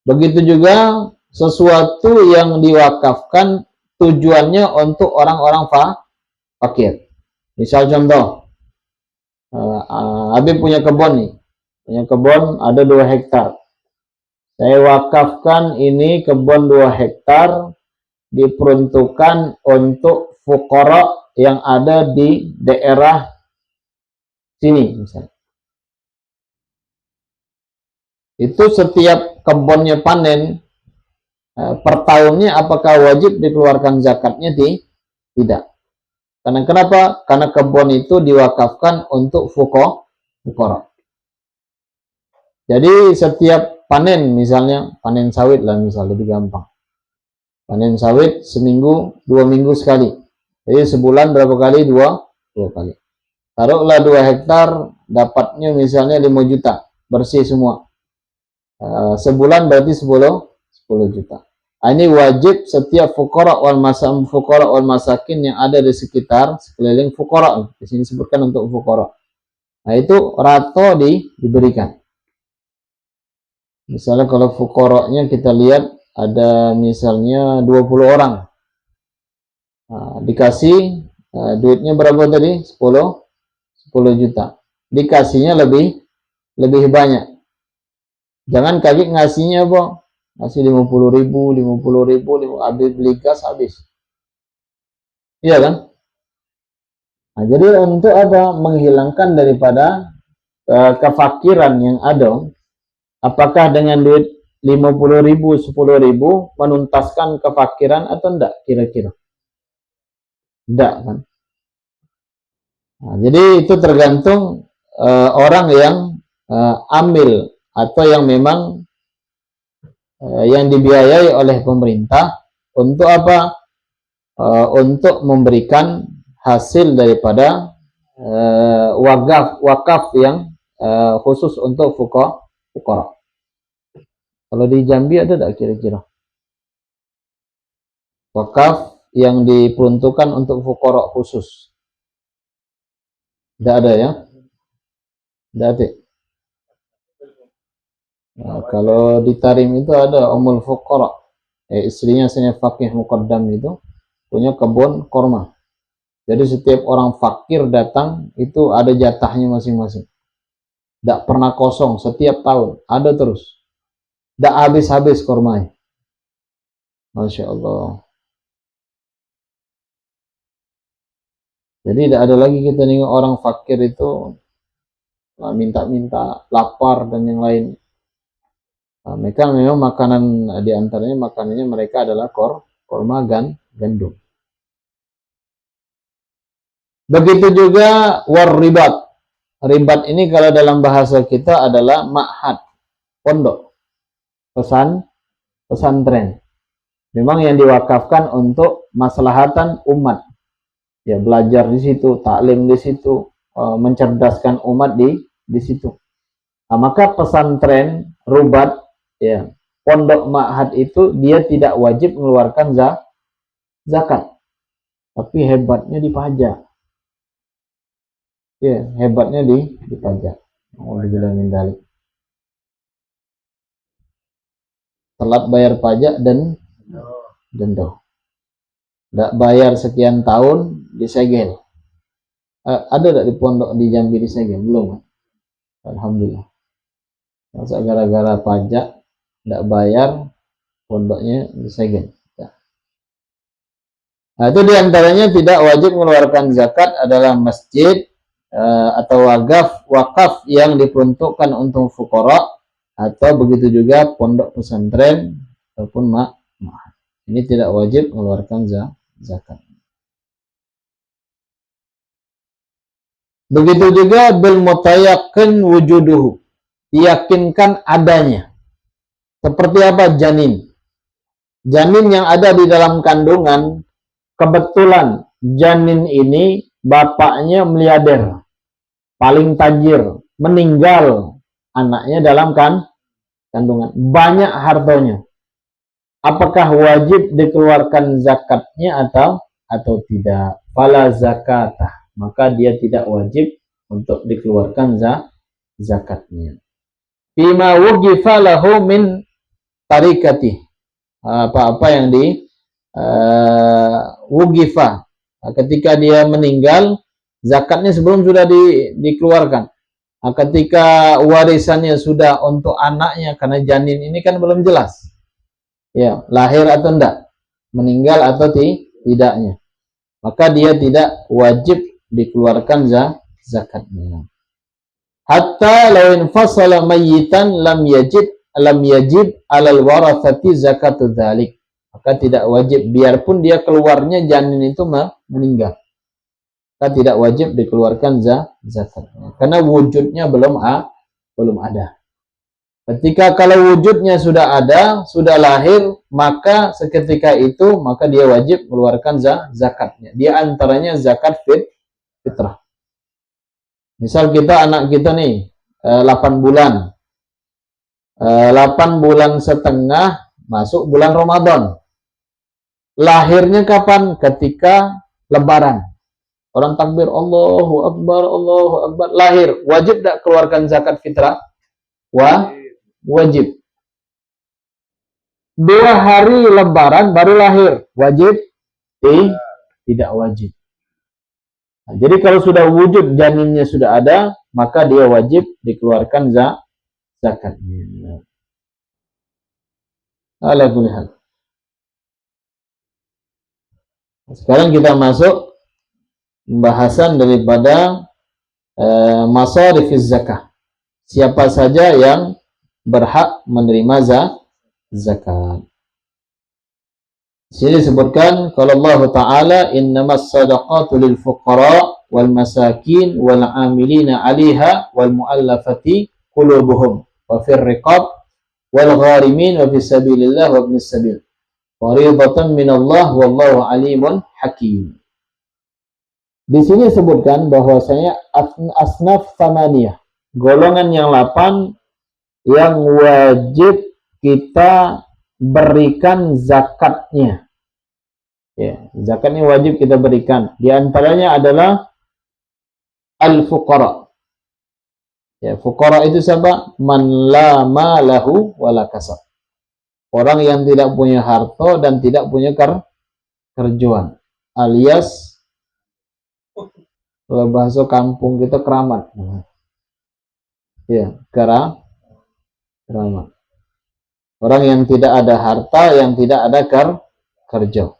Begitu juga sesuatu yang diwakafkan tujuannya untuk orang-orang fakir. Misal contoh, Habib punya kebun nih. Punya kebun ada 2 hektar. Saya wakafkan ini kebun 2 hektar diperuntukkan untuk fuqara yang ada di daerah sini misalnya. Itu setiap kebunnya panen per tahunnya, apakah wajib dikeluarkan zakatnya? Tidak. Karena kenapa? Karena kebun itu diwakafkan untuk fuqara. Jadi setiap panen, misalnya panen sawit lah, misalnya lebih gampang. Panen sawit seminggu, 2 minggu sekali. Jadi sebulan berapa kali? 2 kali. Taruhlah 2 hektar, dapatnya misalnya 5 juta, bersih semua. Sebulan berarti 10 juta. Ini wajib setiap fuqara wal masakin yang ada di sekitar sekeliling fuqara. Di sini disebutkan untuk fuqara. Nah, itu rato diberikan. Misalnya kalau fuqara'nya kita lihat ada misalnya 20 orang. Nah, dikasih duitnya berapa tadi? 10 juta. Dikasihnya lebih banyak. Jangan kaget ngasihnya, Bang. Ngasih 50.000, 50.000, habis beli gas habis. Iya kan? Nah, jadi untuk apa? Menghilangkan daripada kefakiran yang ada. Apakah dengan duit 50.000, 10.000 menuntaskan kefakiran atau enggak kira-kira? Enggak kan? Nah, jadi itu tergantung orang yang ambil atau yang memang yang dibiayai oleh pemerintah untuk apa? Untuk memberikan hasil daripada wakaf yang khusus untuk fuqara. Kalau di Jambi ada tak kira-kira wakaf yang diperuntukkan untuk fuqara khusus? Tidak ada ya? Tidak ada. Nah, kalau di Tarim itu ada Ummul Fuqara, istrinya Sayyidina Faqih Muqaddam itu punya kebun korma. Jadi setiap orang fakir datang itu ada jatahnya masing-masing. Tidak pernah kosong, setiap tahun ada terus. Tidak habis-habis kormanya. Masya Allah. Jadi tidak ada lagi kita nengok orang fakir itu minta-minta, lapar dan yang lain. Nah, mereka memang makanan diantaranya makanannya mereka adalah korma gandum. Begitu juga warribat. Ribat ini kalau dalam bahasa kita adalah ma'had, pondok, pesantren. Memang yang diwakafkan untuk maslahatan umat. Ya, belajar di situ, taklim di situ, mencerdaskan umat di situ. Nah, maka pesantren rubat, ya, pondok ma'had itu dia tidak wajib mengeluarkan zakat, tapi hebatnya dipajak. Ya, hebatnya dipajak. Alhamdulillah min dzalik. Telat bayar pajak dan denda. Tidak bayar sekian tahun disegel. Ada tak di pondok di Jambi disegel? Belum. Alhamdulillah. Masa gara-gara pajak tidak bayar pondoknya disegel. Nah, itu diantaranya tidak wajib mengeluarkan zakat adalah masjid atau wakaf yang diperuntukkan untuk fuqara, atau begitu juga pondok pesantren ataupun ma'had. Ini tidak wajib mengeluarkan zakat. Begitu juga bil mutayaqqin wujuduhu, diyakinkan adanya. Seperti apa? Janin yang ada di dalam kandungan, kebetulan janin ini bapaknya miliarder, paling tajir, meninggal anaknya dalam kandungan, banyak hartanya. Apakah wajib dikeluarkan zakatnya atau tidak? Fala zakatah, maka dia tidak wajib untuk dikeluarkan zakatnya. Bima wugifa lahu min tarikati, apa yang di wugifa, ketika dia meninggal zakatnya sebelum sudah dikeluarkan. Nah, ketika warisannya sudah untuk anaknya, karena janin ini kan belum jelas ya lahir atau enggak, meninggal atau tidaknya, maka dia tidak wajib dikeluarkan zakatnya. Hatta law infasala mayyitan lam yajib alal warathati zakatu dzalik, maka tidak wajib biarpun dia keluarnya janin itu meninggal, maka tidak wajib dikeluarkan zakatnya karena wujudnya belum ada. Ketika kalau wujudnya sudah ada, sudah lahir, maka seketika itu maka dia wajib mengeluarkan zakatnya. Dia antaranya zakat fitrah. Misal anak kita nih 8 bulan. 8 bulan setengah masuk bulan Ramadan. Lahirnya kapan? Ketika lebaran. Orang takbir Allahu Akbar, lahir. Wajib tak keluarkan zakat fitrah? Wajib. 2 hari lebaran baru lahir, wajib? Tidak wajib. Nah, jadi kalau sudah wujud janinnya sudah ada, maka dia wajib dikeluarkan zakatnya. Ala kulli hal. Sekarang kita masuk pembahasan daripada masarifiz zakah. Siapa saja yang berhak menerima zakat. Sini disebutkan kalau Allah Ta'ala innamas sadaqatu lil fuqara wal masakin wal amilina 'alaiha wal mu'allafati qulubuhum wa fir riqab wal gharimin wa fis sabilillah wa ibnis sabil. Fariidatan minallah wallahu alimun hakim. Di sini disebutkan bahwasanya asnaf thamaniyah, golongan yang 8 yang wajib kita berikan zakatnya. Ya, zakatnya wajib kita berikan. Di antaranya adalah al-fuqara. Ya, fuqara itu siapa? Man la malahu wala kasab. Orang yang tidak punya harta dan tidak punya kerjaan. Alias kalau bahasa kampung kita keramat. Ya, keramat. Orang yang tidak ada harta, yang tidak ada kerja.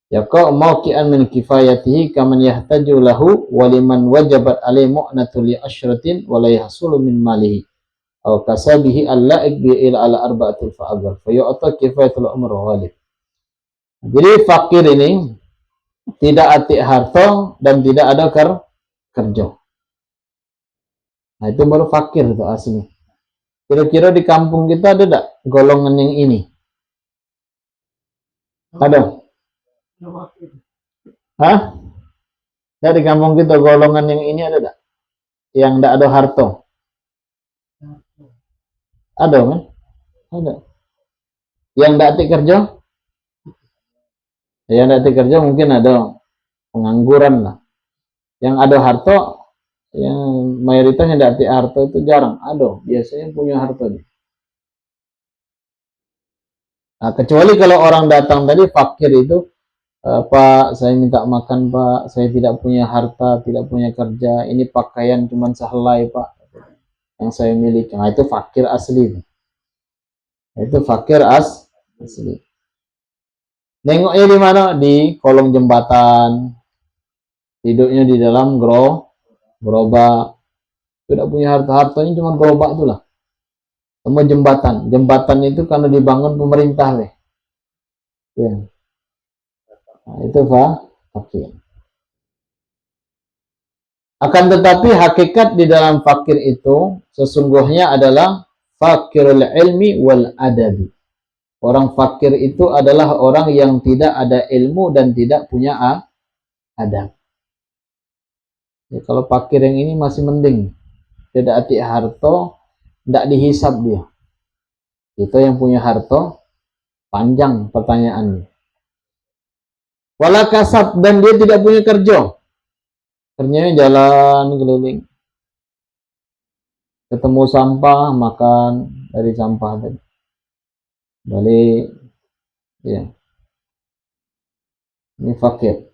Yaqa mauqi'an min kifayatihi kaman yahtaju lahu wa liman wajabat alaihi mu'natu li asyratin wa la yahsulu min malihi aw kasabihi allaik bi ila ala arba'atil fa'adhar fa yu'ta kifayatul umr ghalib. Jadi fakir ini tidak atik harta dan tidak ada kerja. Nah, itu baru fakir itu aslinya. Kira-kira di kampung kita ada tak golongan yang ini? Ada? Hah? Dari kampung kita golongan yang ini ada tak? Yang tidak ada harta? Ada kan? Ada. Yang tidak atik kerja? Yang tidak atik kerja mungkin ada pengangguran lah. Yang ada harta, yang mayoritasnya tidak atik harta itu jarang. Ada, biasanya punya harta. Nah, kecuali kalau orang datang tadi fakir itu, Pak, saya minta makan Pak, saya tidak punya harta, tidak punya kerja, ini pakaian cuma sehelai Pak, yang saya miliki. Nah, itu fakir asli. Itu fakir asli. Nengoknya di mana? Di kolong jembatan, hidupnya di dalam gerobak, tidak punya harta-hartanya cuma gerobak itulah. Sama jembatan itu karena dibangun pemerintah deh. Ya. Nah, itu fakir. Akan tetapi hakikat di dalam fakir itu sesungguhnya adalah fakirul ilmi wal adabi. Orang fakir itu adalah orang yang tidak ada ilmu dan tidak punya adab. Ya, kalau fakir yang ini masih mending. Tidak atik harta, tidak dihisab dia. Itu yang punya harta, panjang pertanyaannya. Wala kasab, dan dia tidak punya kerja. Kerjanya jalan keliling. Ketemu sampah, makan dari sampah tadi. Balik, ya. Ini fakir.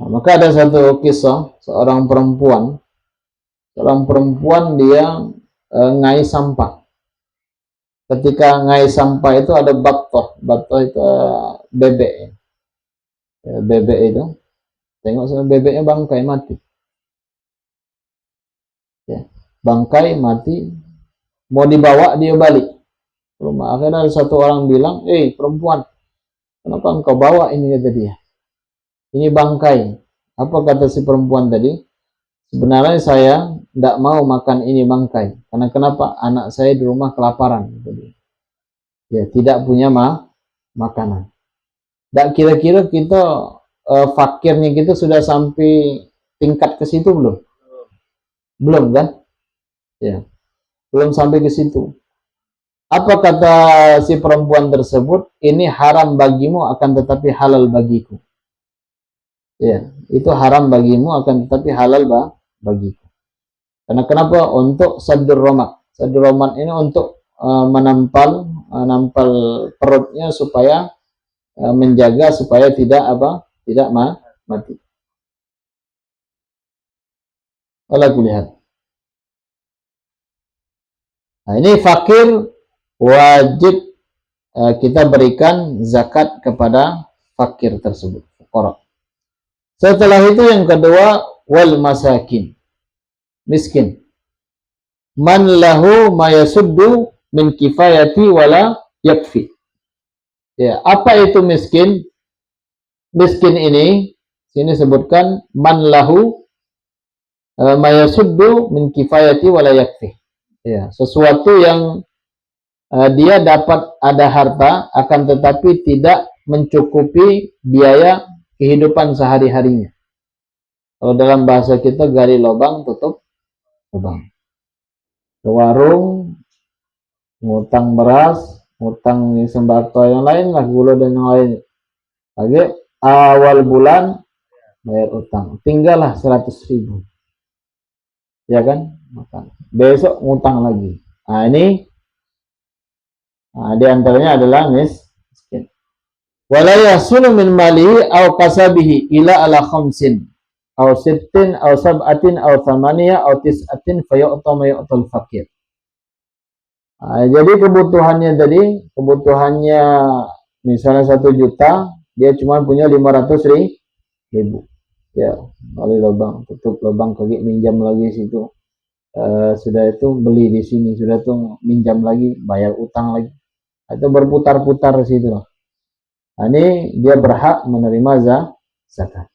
Nah, maka ada satu kisah, seorang perempuan dia ngai sampah. Ketika ngai sampah itu ada batoh itu bebek. Bebek itu, tengok sama bebeknya bangkai mati. Ya, bangkai mati, mau dibawa dia balik rumah. Akhirnya ada satu orang bilang, perempuan, kenapa engkau bawa ini, kata dia. Ini bangkai. Apa kata si perempuan tadi? Sebenarnya saya tidak mau makan ini bangkai. Karena kenapa? Anak saya di rumah kelaparan. Ya, tidak punya makanan. Dan kira-kira kita fakirnya kita sudah sampai tingkat ke situ belum? Belum kan? Ya, belum sampai ke situ. Apa kata si perempuan tersebut? Ini haram bagimu akan tetapi halal bagiku. Ya, itu haram bagimu akan tetapi halal bagiku. Karena kenapa? Untuk saddur romak. Saddur romak ini untuk menampal nampal perutnya supaya menjaga supaya tidak mati. Ala kulihat. Nah, ini fakir wajib kita berikan zakat kepada fakir tersebut, fuqara. Setelah itu yang kedua, wal masakin, miskin. Man lahu ma yasuddu min kifayati wala yakfi. Ya, apa itu miskin? Miskin ini sini sebutkan man lahu ma yasuddu min kifayati wala yakfi. Ya, sesuatu yang dia dapat ada harta akan tetapi tidak mencukupi biaya kehidupan sehari-harinya. Kalau dalam bahasa kita gali lubang tutup lubang. Ke warung, ngutang beras, ngutang sembako yang lain lah, gula dan yang lain. Lagi awal bulan bayar utang, tinggallah 100.000. Ya kan? Makan. Besok ngutang lagi. Nah, ini di antaranya adalah miskin. Wala yasunu min malihi aw kasabihi ila ala khamsin aw sittin aw sab'atin aw thamaniya aw tis'atin fayu'ta ma yu'tal fakir. Jadi kebutuhannya misalnya 1 juta, dia cuma punya 500.000. Ya, kali lubang, tutup lubang, kaki minjam lagi situ. Sudah itu beli di sini, sudah itu minjam lagi, bayar utang lagi. Atau berputar-putar situ. Nah, ini dia berhak menerima zakat.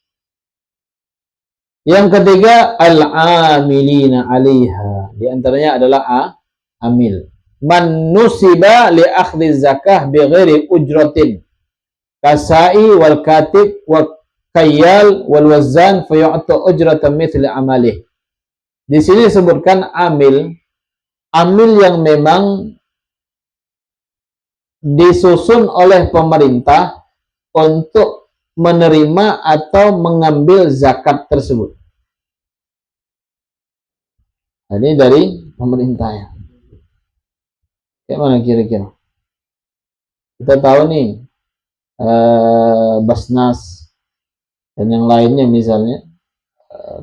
Yang ketiga, al-amilina 'alaiha. Di antaranya adalah amil. Man nusiba li akhdhi zakah bi ghairi ujratin. Kasai wal katib wa kayyal wal wazan fa yu'ta ujratan mithli amalih. Di sini disebutkan amil yang memang disusun oleh pemerintah untuk menerima atau mengambil zakat tersebut. Nah, ini dari pemerintah ya. Kayak mana kira-kira? Kita tahu nih Basnas dan yang lainnya misalnya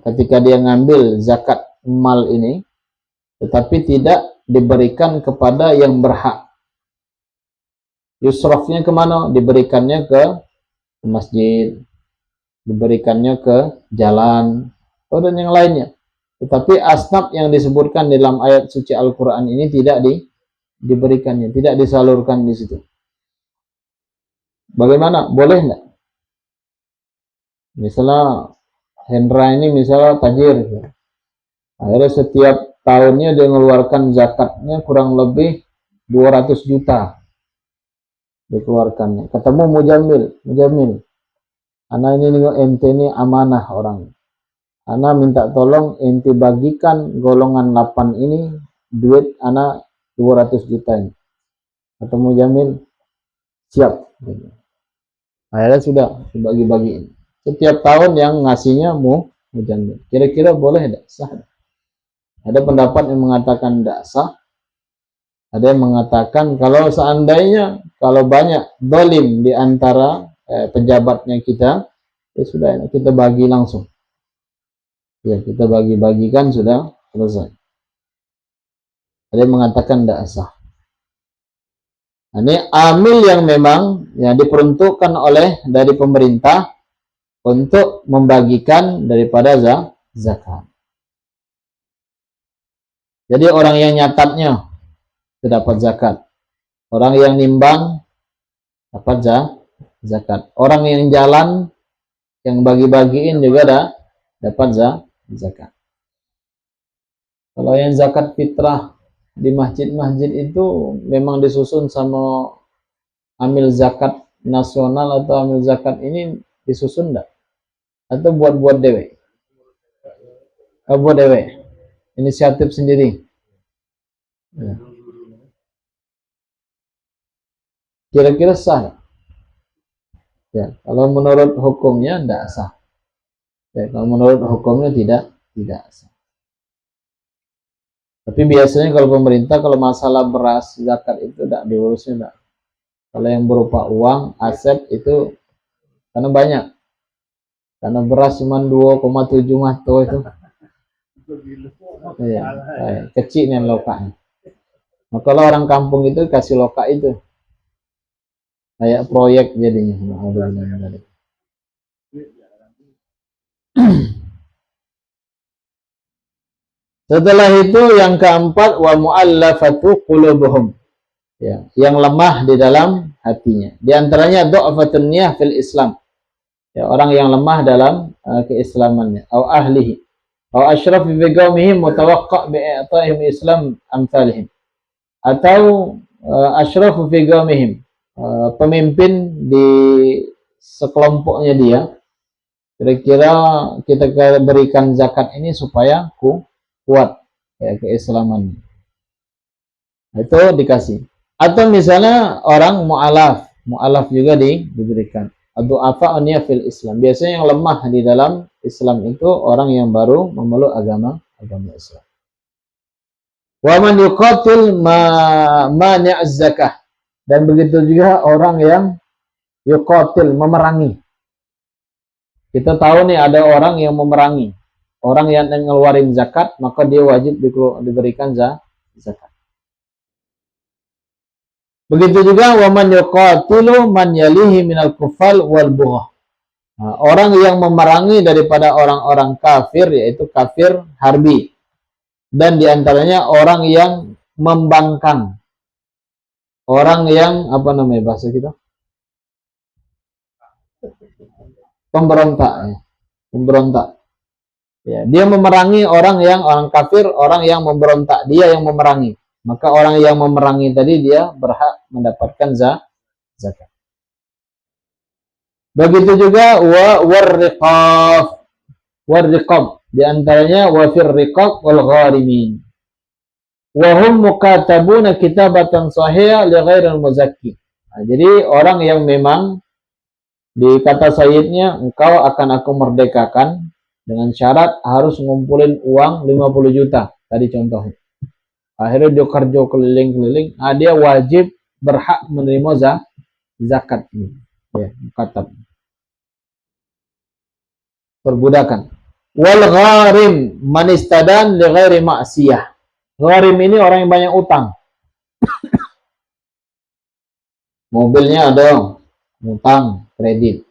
ketika dia ngambil zakat mal ini tetapi tidak diberikan kepada yang berhak, yusrafnya kemana? Diberikannya ke masjid, diberikannya ke jalan, dan yang lainnya. Tetapi asnaf yang disebutkan dalam ayat suci Al-Quran ini tidak diberikannya, tidak disalurkan di situ. Bagaimana? Boleh nggak? Misalnya Hendra ini misalnya tajir, akhirnya setiap tahunnya dia mengeluarkan zakatnya kurang lebih 200 juta dikeluarkannya. Ketemu mujamil, anak ini ente ini amanah orang, anak minta tolong ente bagikan golongan 8 ini duit anak 200 juta ini. Ketemu mujamil, siap. Akhirnya sudah dibagi-bagiin. Setiap tahun yang ngasihnya mujamil. Kira-kira boleh tidak? Sah? Ada pendapat yang mengatakan tidak sah. Ada yang mengatakan kalau seandainya kalau banyak dolim di antara pejabatnya kita, ya sudah kita bagi langsung. Ya kita bagi-bagikan sudah selesai. Ada yang mengatakan tidak sah. Ini amil yang memang yang diperuntukkan oleh dari pemerintah untuk membagikan daripada zakat. Jadi orang yang nyatatnya dapat zakat, orang yang nimbang dapat zakat, orang yang jalan yang bagi-bagiin juga dapat zakat. Kalau yang zakat fitrah di masjid-masjid itu memang disusun sama amil zakat nasional atau amil zakat ini disusun enggak? Atau buat dewe? Buat dewe. Inisiatif sendiri. Ya. Kira-kira sah? Ya, kalau menurut hukumnya tidak sah. Ya, kalau menurut hukumnya tidak sah. Tapi biasanya kalau pemerintah kalau masalah beras zakat itu tidak diurusnya enggak. Kalau yang berupa uang, aset itu karena banyak. Karena beras cuma 2,7 mato itu. Iya, kecil nih lokaknya. Nah, kalau orang kampung itu kasih lokak itu kayak proyek jadinya. Setelah itu yang keempat wa mu'allafatu qulubuhum. Ya, yang lemah di dalam hatinya. Di antaranya dha'fatun niyah fil Islam. Ya, orang yang lemah dalam keislamannya atau ahlihi. Atau asyraf bi qaumihim mutawaqqa bi i'ta'ihim Islam amsalihim. Atau asyraf fi qaumihim. Pemimpin di sekelompoknya dia kira-kira kita berikan zakat ini supaya kuat ya keislaman. Itu dikasih. Atau misalnya orang mu'alaf juga diberikan. Atau apa fil Islam. Biasanya yang lemah di dalam Islam itu orang yang baru memeluk agama Islam. Wa man yuqatil mani'az zakah. Dan begitu juga orang yang yuqatil memerangi. Kita tahu nih ada orang yang memerangi. Orang yang ngeluarin zakat, maka dia wajib diberikan zakat. Begitu juga waman yuqatilu man yalihi minal kufal wal bughah. Nah, orang yang memerangi daripada orang-orang kafir yaitu kafir harbi. Dan diantaranya orang yang membangkang. Orang yang apa namanya bahasa kita? Pemberontak ya. Pemberontak. Ya, dia memerangi orang kafir, orang yang memberontak, dia yang memerangi. Maka orang yang memerangi tadi dia berhak mendapatkan zakat. Begitu juga warriqab di antaranya wa fir riqab wal gharimin. Wa hum mukatabuna kitabatan sahihah li ghairil muzakki. Nah, jadi orang yang memang di kata sayyidnya engkau akan aku merdekakan dengan syarat harus ngumpulin uang 50 juta tadi contohnya. Akhirnya dia kerja keliling-keliling, nah dia wajib berhak menerima zakat ini. Ya, mukatab. Perbudakan. Wal gharim man istadan li ghairi ma'siyah. Gharim ini orang yang banyak utang. Mobilnya ada utang, kredit.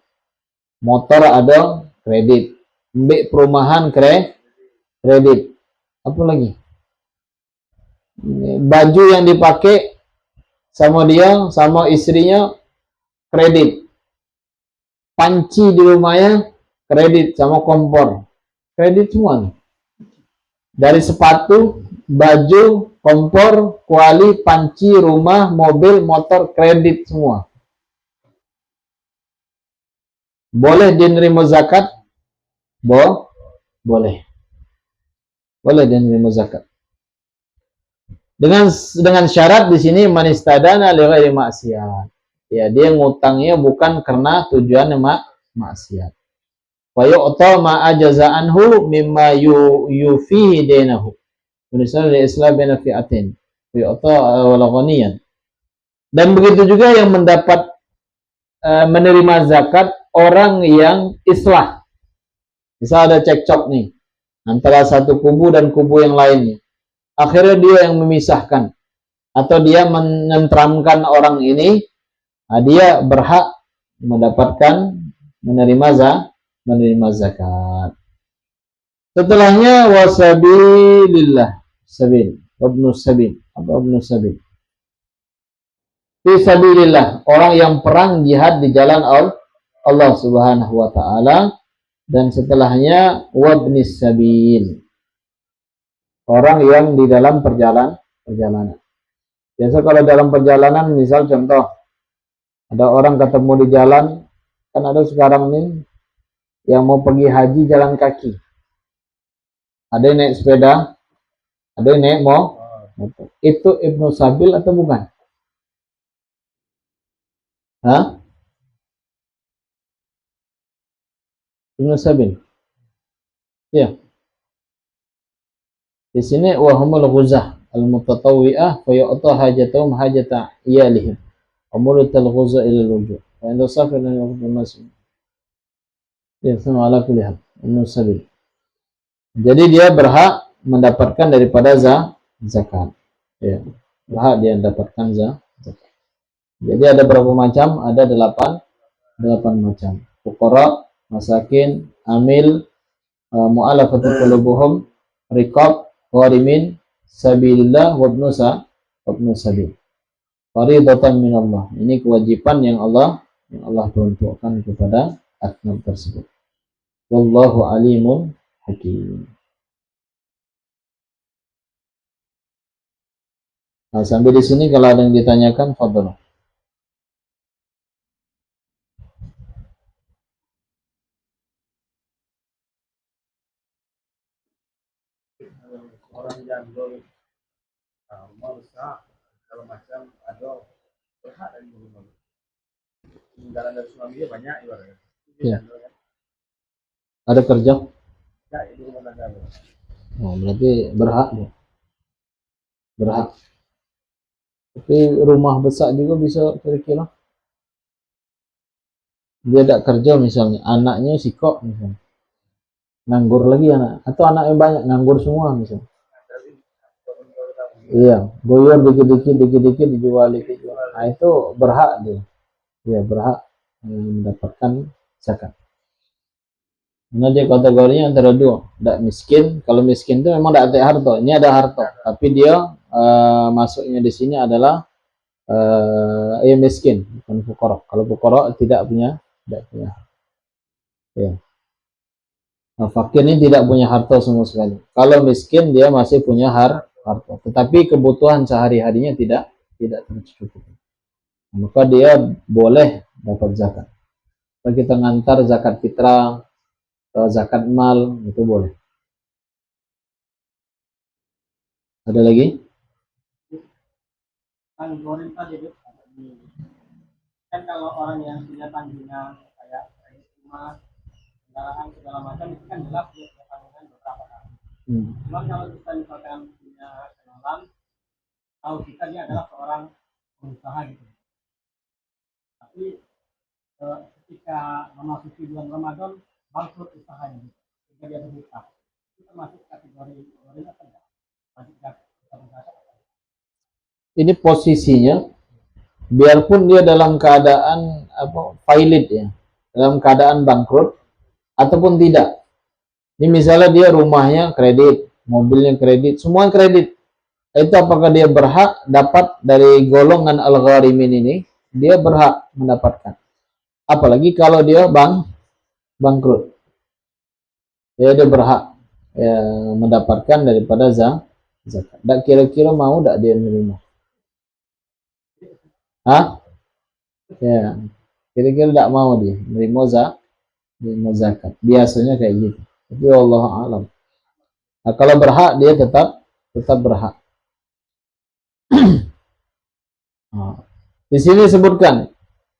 Motor ada kredit. Mbek perumahan kredit. Apa lagi? Baju yang dipakai sama dia, sama istrinya kredit. Panci di rumahnya kredit sama kompor. Kredit semua nih. Dari sepatu, baju, kompor, kuali, panci, rumah, mobil, motor, kredit semua. Boleh diterima zakat? Boleh. Boleh diterima zakat. Dengan syarat di sini manistadana li ghairi maksiat. Ya, dia ngutangnya bukan karena tujuan maksiat. Wa yu'ta ma ajaza anhu mimma yufihi dinahu. Misalnya Islam bina fi'atin. Wa yu'ta wala ghaniyan. Dan begitu juga yang mendapat menerima zakat orang yang islah. Misal ada cekcok nih antara satu kubu dan kubu yang lainnya. Akhirnya dia yang memisahkan atau dia menentramkan orang ini, nah dia berhak mendapatkan menerima zakat. Setelahnya wasabilillah, sabil, ibnu sabil, apa ibnu sabil? Fisabilillah, orang yang perang jihad di jalan Allah Subhanahu wa taala, dan setelahnya wabnis sabil. Orang yang di dalam perjalanan. Biasa kalau dalam perjalanan, misal contoh, ada orang ketemu di jalan, kan ada sekarang ini yang mau pergi haji jalan kaki. Ada yang naik sepeda, ada yang naik motor. Itu Ibnu Sabil atau bukan? Hah? Ibnu Sabil. Ya. Di sini wahumul ghuzah al-mutatawwi'ah fa yu'ta hajatahum hajata iyalihim. Umulatul ghuzah ila al-wujuh. Fa inda safar dan masuk. Ya, sama ala kulli hal. Sabil. Jadi dia berhak mendapatkan daripada zakat. Ya, berhak dia mendapatkan zakat. Jadi ada berapa macam? Ada 8 macam. Fuqara, masakin, amil, mu'alafatul qulubuhum, riqab, gharimin, sabilillah, wabnu sabil. Faridatan minallah. Ini kewajiban yang Allah peruntukkan kepada asnaf tersebut. Wallahu alimun hakim. Nah, sampai di sini kalau ada yang ditanyakan, fadhil. Orang jandol merusak kalau macam ada berhak dari rumah. Tinggalan dari suami dia banyak ibaratnya. Ya. Ada kerja? Ya, itu rumah tangga. Oh, berarti berhak dia. Berhak. Tapi rumah besar juga bisa kira-kira. Dia tidak kerja misalnya, anaknya sikok misalnya. Nganggur lagi anak, atau anaknya banyak nganggur semua misalnya. Iya, goyor dikit-dikit dijual dikit. Nah, itu berhak dia. Dia berhak mendapatkan zakat. Karena dia kategorinya antara dua, tidak miskin. Kalau miskin itu memang tidak ada harta. Ini ada harta, tapi dia masuknya di sini adalah miskin, bukan fuqara. Kalau fuqara tidak punya. Ya. Nah, fakir ini tidak punya harta sama sekali. Kalau miskin dia masih punya harta, tetapi kebutuhan sehari-harinya tidak tercukupi. Maka dia boleh dapat zakat. Kalau kita ngantar zakat fitrah, zakat mal, itu boleh. Ada lagi? Kan kalau orang yang punya tanggungan kayak rumah, kendaraan segala macam itu kan jelas dia punya tanggungan beberapa kali. Cuman kalau kita misalkan punya kenalan, tahu kita dia adalah seorang pengusaha gitu. Tapi ketika memasuki bulan Ramadan bangkrut usahanya gitu. Jika dia berhutang, itu termasuk kategori apa enggak? Ini posisinya, biarpun dia dalam keadaan valid ya, dalam keadaan bangkrut ataupun tidak. Ini misalnya dia rumahnya kredit, mobilnya kredit, semua kredit. Itu apakah dia berhak dapat dari golongan al-gharimin ini? Dia berhak mendapatkan. Apalagi kalau dia bangkrut. Dia berhak mendapatkan daripada zakat. Dan kira-kira mau tidak dia menerima? Hah? Ya. Kira-kira tidak mau dia menerima zakat. Biasanya kayak gitu. Tapi Allah alam. Nah, kalau berhak dia tetap berhak. Nah, di sini disebutkan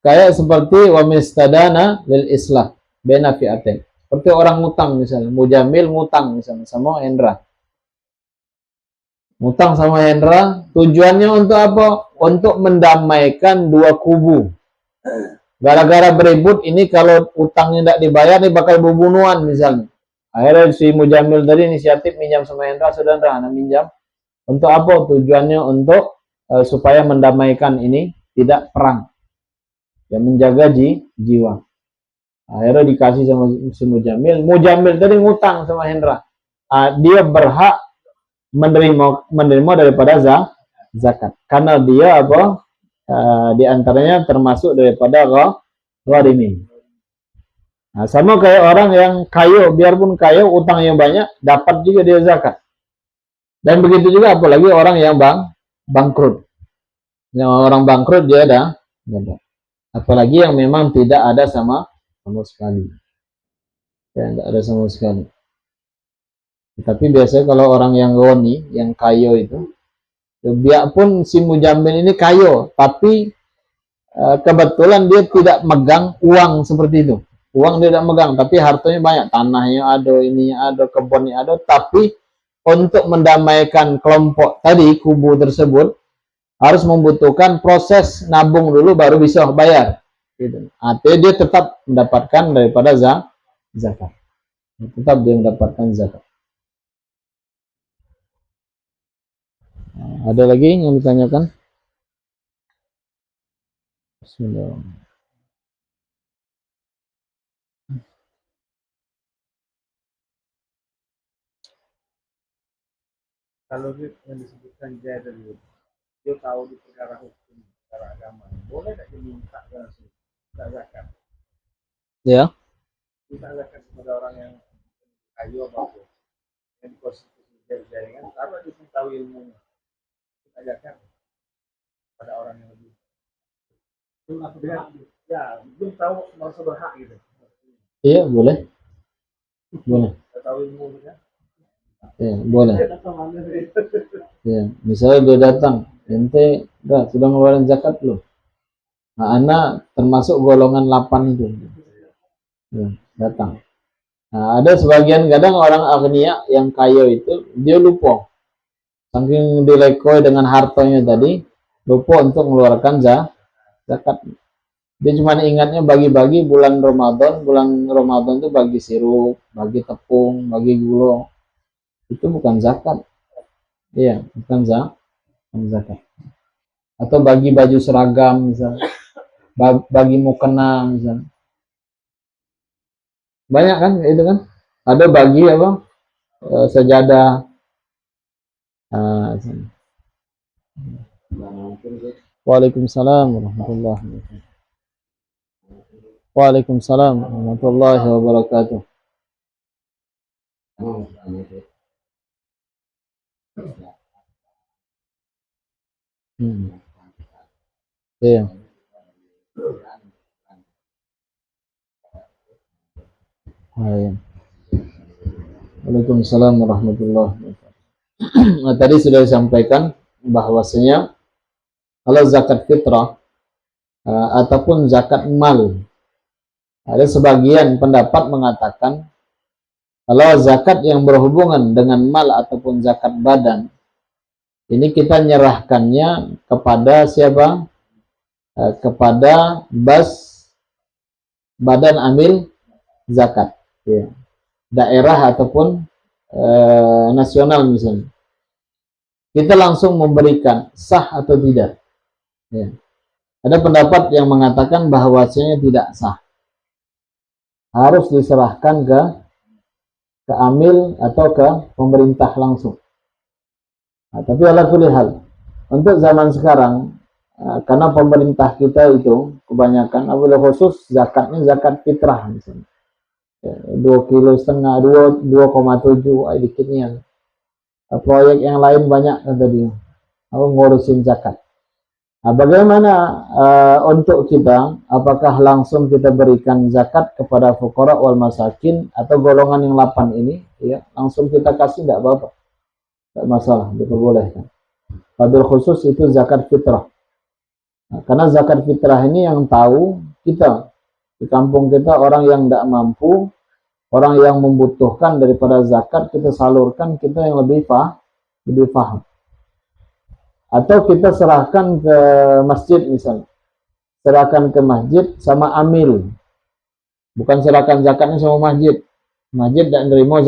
kayak seperti wa mistadana lil islah baina fi'atain. Seperti orang ngutang misalnya, mujamil ngutang misalnya sama Hendra. Ngutang sama Hendra, tujuannya untuk apa? Untuk mendamaikan dua kubu. Gara-gara berebut ini, kalau utangnya tidak dibayar ini bakal bunuhan misalnya. Akhirnya si mujamil tadi inisiatif minjam sama Hendra, saudara minjam. Untuk apa? Tujuannya untuk supaya mendamaikan ini, tidak perang. Ya, menjaga jiwa. Akhirnya dikasih sama si mujamil. Mujamil tadi ngutang sama Hendra. Dia berhak menerima daripada zakat. Karena dia di antaranya termasuk daripada gharimin. Nah, sama kayak orang yang kaya, biarpun kaya, utangnya banyak, dapat juga dia zakat. Dan begitu juga apalagi orang yang bangkrut. Yang orang bangkrut dia ada. Apalagi yang memang tidak ada sama sekali. Ya, tidak ada sama sekali. Tapi biasanya kalau orang yang goni, yang kaya itu, biarpun si mujamil ini kaya, tapi kebetulan dia tidak megang uang seperti itu. Uang dia tidak megang, tapi hartanya banyak, tanahnya ada, ininya ada, kebunnya ada, tapi untuk mendamaikan kelompok tadi, kubu tersebut, harus membutuhkan proses nabung dulu baru bisa bayar. Gitu. Artinya dia tetap mendapatkan daripada zakat. Tetap dia mendapatkan zakat. Ada lagi yang ditanyakan? Bismillah. Kalau yang disebutkan jadil, dia tahu di perkara hukum, perkara agama, boleh tak diminta langsung, tak zakat? Ya. Minta zakat kepada orang yang kayu apa yang konstitusi jaringan, karena dia tahu ilmunya, kita zakat pada orang yang lebih. Ya, belum tahu merasa berhak gitu. Iya, boleh. Boleh. Kita tahu ilmunya. Ya, boleh. Ya, misalnya dia datang, ente sudah ngeluarin zakat belum? Nah, anak termasuk golongan 8 itu. Ya, datang. Nah, ada sebagian kadang orang agnia yang kaya itu, dia lupa. Saking dilekoi dengan hartanya tadi, lupa untuk mengeluarkan zakat. Dia cuma ingatnya bagi-bagi bulan Ramadan itu bagi sirup, bagi tepung, bagi gula. Itu bukan zakat. Iya, bukan zakat. Atau bagi baju seragam misalnya. Bagi mukena misalnya. Banyak kan itu kan? Ada bagi apa? Sejadah. Waalaikumsalam warahmatullahi wabarakatuh. Waalaikumsalam warahmatullahi wabarakatuh. Iya. Waalaikumsalam warahmatullahi wabarakatuh. Nah, tadi sudah disampaikan bahwasanya kalau zakat fitrah ataupun zakat mal, ada sebagian pendapat mengatakan kalau zakat yang berhubungan dengan mal ataupun zakat badan, ini kita nyerahkannya kepada siapa? Kepada badan amil zakat, ya. Daerah ataupun nasional misalnya. Kita langsung memberikan, sah atau tidak? Ya. Ada pendapat yang mengatakan bahwasanya tidak sah. Harus diserahkan ke amil atau ke pemerintah langsung. Nah, tapi ala kulli hal, untuk zaman sekarang, karena pemerintah kita itu kebanyakan, apabila khusus zakatnya zakat fitrah misalnya. 2,5 kilo, 2,7 dikitnya. Proyek yang lain banyak kata dia. Aku ngurusin zakat. Nah, bagaimana untuk kita? Apakah langsung kita berikan zakat kepada fuqara wal masakin atau golongan yang 8 ini? Ya, langsung kita kasih tidak apa-apa, tidak masalah, diperbolehkan. Wabil khusus itu zakat fitrah. Nah, karena zakat fitrah ini yang tahu kita di kampung kita, orang yang tidak mampu, orang yang membutuhkan daripada zakat kita salurkan, kita yang lebih paham. Atau kita serahkan ke masjid misalnya. Serahkan ke masjid sama amil. Bukan serahkan zakatnya sama masjid. Masjid tidak nerima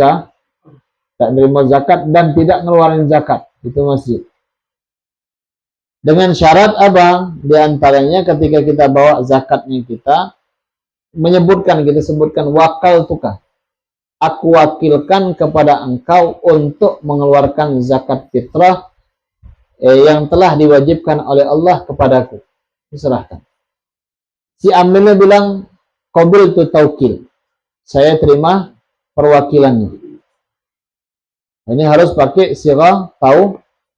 zakat dan tidak ngeluarin zakat. Itu masjid. Dengan syarat apa? Di antaranya ketika kita bawa zakatnya kita kita sebutkan wakal tukar. Aku wakilkan kepada engkau untuk mengeluarkan zakat fitrah yang telah diwajibkan oleh Allah kepadaku. Diserahkan. Si amilnya bilang, qabil tu taukil. Saya terima perwakilannya. Ini harus pakai sirah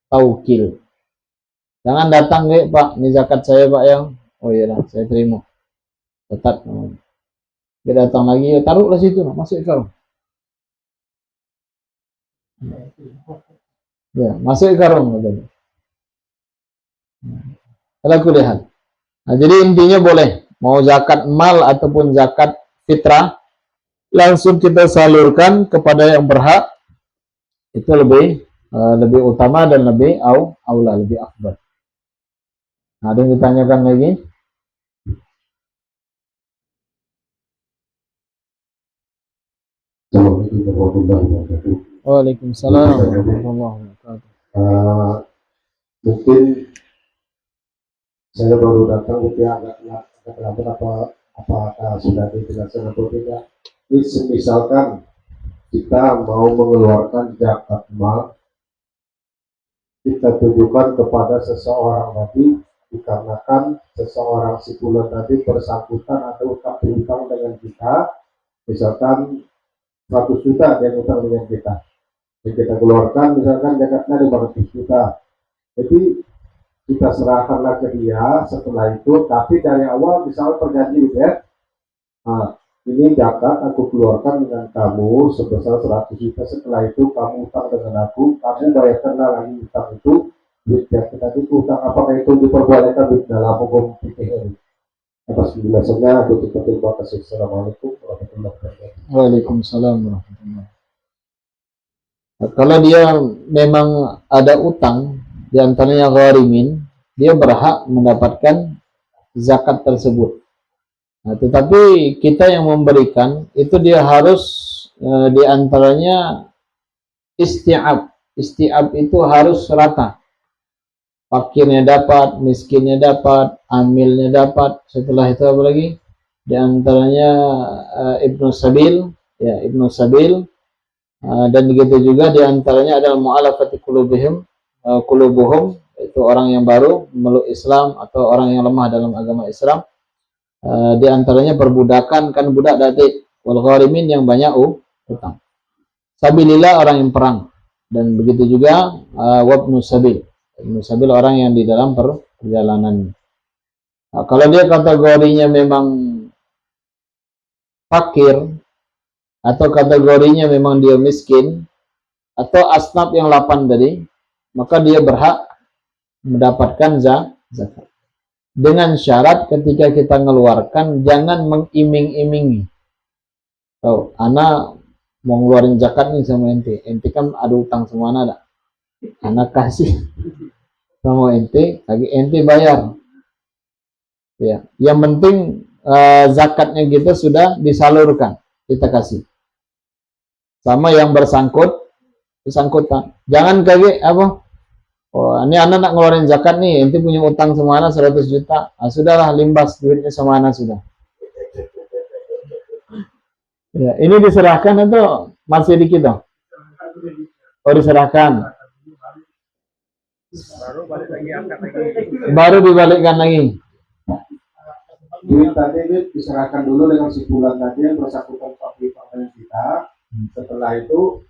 taukil. Jangan datang, Pak, ini zakat saya, Pak, yang. Oh iya, saya terima. Tetap. Dia datang lagi, taruhlah situ, masuk ke. Ya, masuk ke karung. Kalau aku lihat. Nah, jadi intinya boleh mau zakat mal ataupun zakat fitrah langsung kita salurkan kepada yang berhak Itu lebih utama dan lebih aula, lebih afdal. Nah, ada yang ditanyakan lagi? Assalamualaikum warahmatullahi wabarakatuh. Waalaikumsalam warahmatullahi wabarakatuh. Mungkin saya baru datang, mungkin agak terlambat, apakah sudah dijelaskan atau tidak. Misalkan kita mau mengeluarkan zakat mal, kita tujukan kepada seseorang tadi, dikarenakan seseorang si bulan tadi bersangkutan atau utang piutang dengan kita, misalkan 100 juta dia utang dengan kita, yang kita keluarkan misalkan zakatnya 500 juta, jadi kita serahkanlah ke dia setelah itu, tapi dari awal misalnya perjanji ya, nah, ini zakat aku keluarkan dengan kamu sebesar 100 juta, setelah itu kamu utang dengan aku, kamu bayarkanlah lagi utang itu, duit zakat tadi utang, apakah itu diperbolehkan di dalam hukum fikih ini? Atas penjelasannya aku terima kasih. Assalamualaikum warahmatullahi wabarakatuh. Waalaikumsalam warahmatullahi wabarakatuh. Kalau dia memang ada utang, di antaranya gharimin, dia berhak mendapatkan zakat tersebut. Nah, tetapi kita yang memberikan itu dia harus di antaranya isti'ab. Isti'ab itu harus rata. Fakirnya dapat, miskinnya dapat, amilnya dapat. Setelah itu apa lagi? Di antaranya Ibnu Sabil, ya Ibnu Sabil, dan begitu juga di antaranya adalah mu'alafati qulubuhum, itu orang yang baru memeluk Islam atau orang yang lemah dalam agama Islam. Di antaranya perbudakan, kan budak datik, wal gharimin yang banyak utang. Sabilillah orang yang perang, dan begitu juga wabnu sabil. Ibnu Sabil orang yang di dalam perjalanan. Nah, kalau dia kategorinya memang fakir atau kategorinya memang dia miskin atau asnaf yang 8 tadi, maka dia berhak mendapatkan zakat. Dengan syarat ketika kita mengeluarkan jangan mengiming-imingi. Oh, anak mau ngeluarin zakat nih sama ente kan ada utang semua ada. Anak kasih sama ente, lagi ente bayar. Ya, yang penting zakatnya kita sudah disalurkan, kita kasih. Sama yang bersangkutan. Jangan kayak apa? Oh, ini anak nak ngeluarin zakat nih, ente punya utang sama anak 100 juta. Ah, sudahlah limbas duitnya sama anak sudah. Ya, ini diserahkan atau masih di kita? Oh, diserahkan. Baru balik lagi, angkat lagi. Baru dibalikkan lagi. Duit tadi itu diserahkan dulu dengan si bulan tadi yang bersangkutan dengan kita. Setelah itu,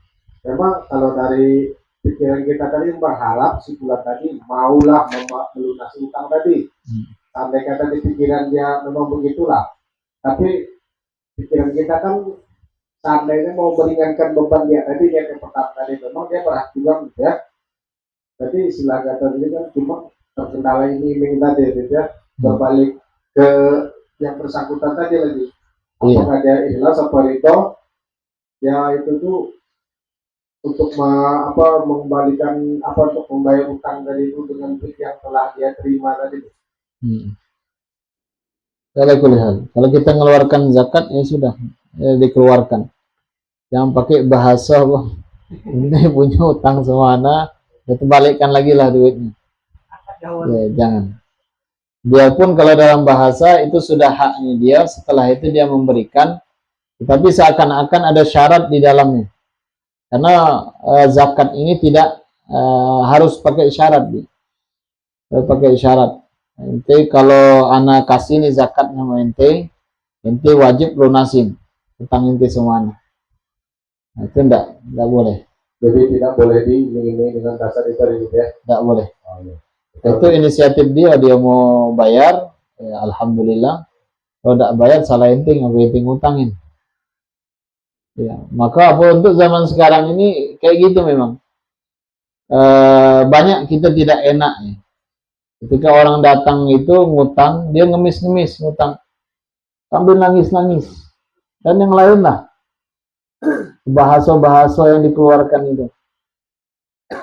memang kalau dari pikiran kita tadi berharap si bulan tadi maulah melunasi utang tadi. Sampai kata di pikiran dia memang begitulah. Tapi pikiran kita kan seandainya mau meringankan beban dia tadi, dia ke pertama tadi memang dia berhak juga ya. Jadi istilah kata ini kan cuma terkendala ini tadi gitu ya, berbalik ke yang bersangkutan tadi lagi. Apakah dia ikhlas apa itu? Ya itu tuh untuk mengembalikan untuk membayar utang tadi itu dengan duit yang telah dia terima tadi. Kalau kita mengeluarkan zakat ya sudah dikeluarkan. Jangan pakai bahasa ini punya utang sama anak, kita balikkan lagi lah duitnya. Ya, jangan. Biarpun kalau dalam bahasa itu sudah haknya dia, setelah itu dia memberikan, tetapi seakan-akan ada syarat di dalamnya. Karena zakat ini tidak harus pakai syarat. Pakai syarat. Ente kalau anak kasih nih zakat sama ente wajib lunasin utang ente semua anak. Nah, itu enggak boleh. Jadi tidak boleh diiming-iming dengan dasar itu ya? Tidak boleh. Oh, ya. Itu inisiatif dia mau bayar, ya, alhamdulillah. Kalau tidak bayar salah ente, ngapain ngutangin. Ya, maka apa untuk zaman sekarang ini kayak gitu memang. Banyak kita tidak enak ya. Ketika orang datang itu ngutang, dia ngemis-ngemis ngutang. Sambil nangis-nangis. Dan yang lain lah. Bahasa-bahasa yang dikeluarkan itu.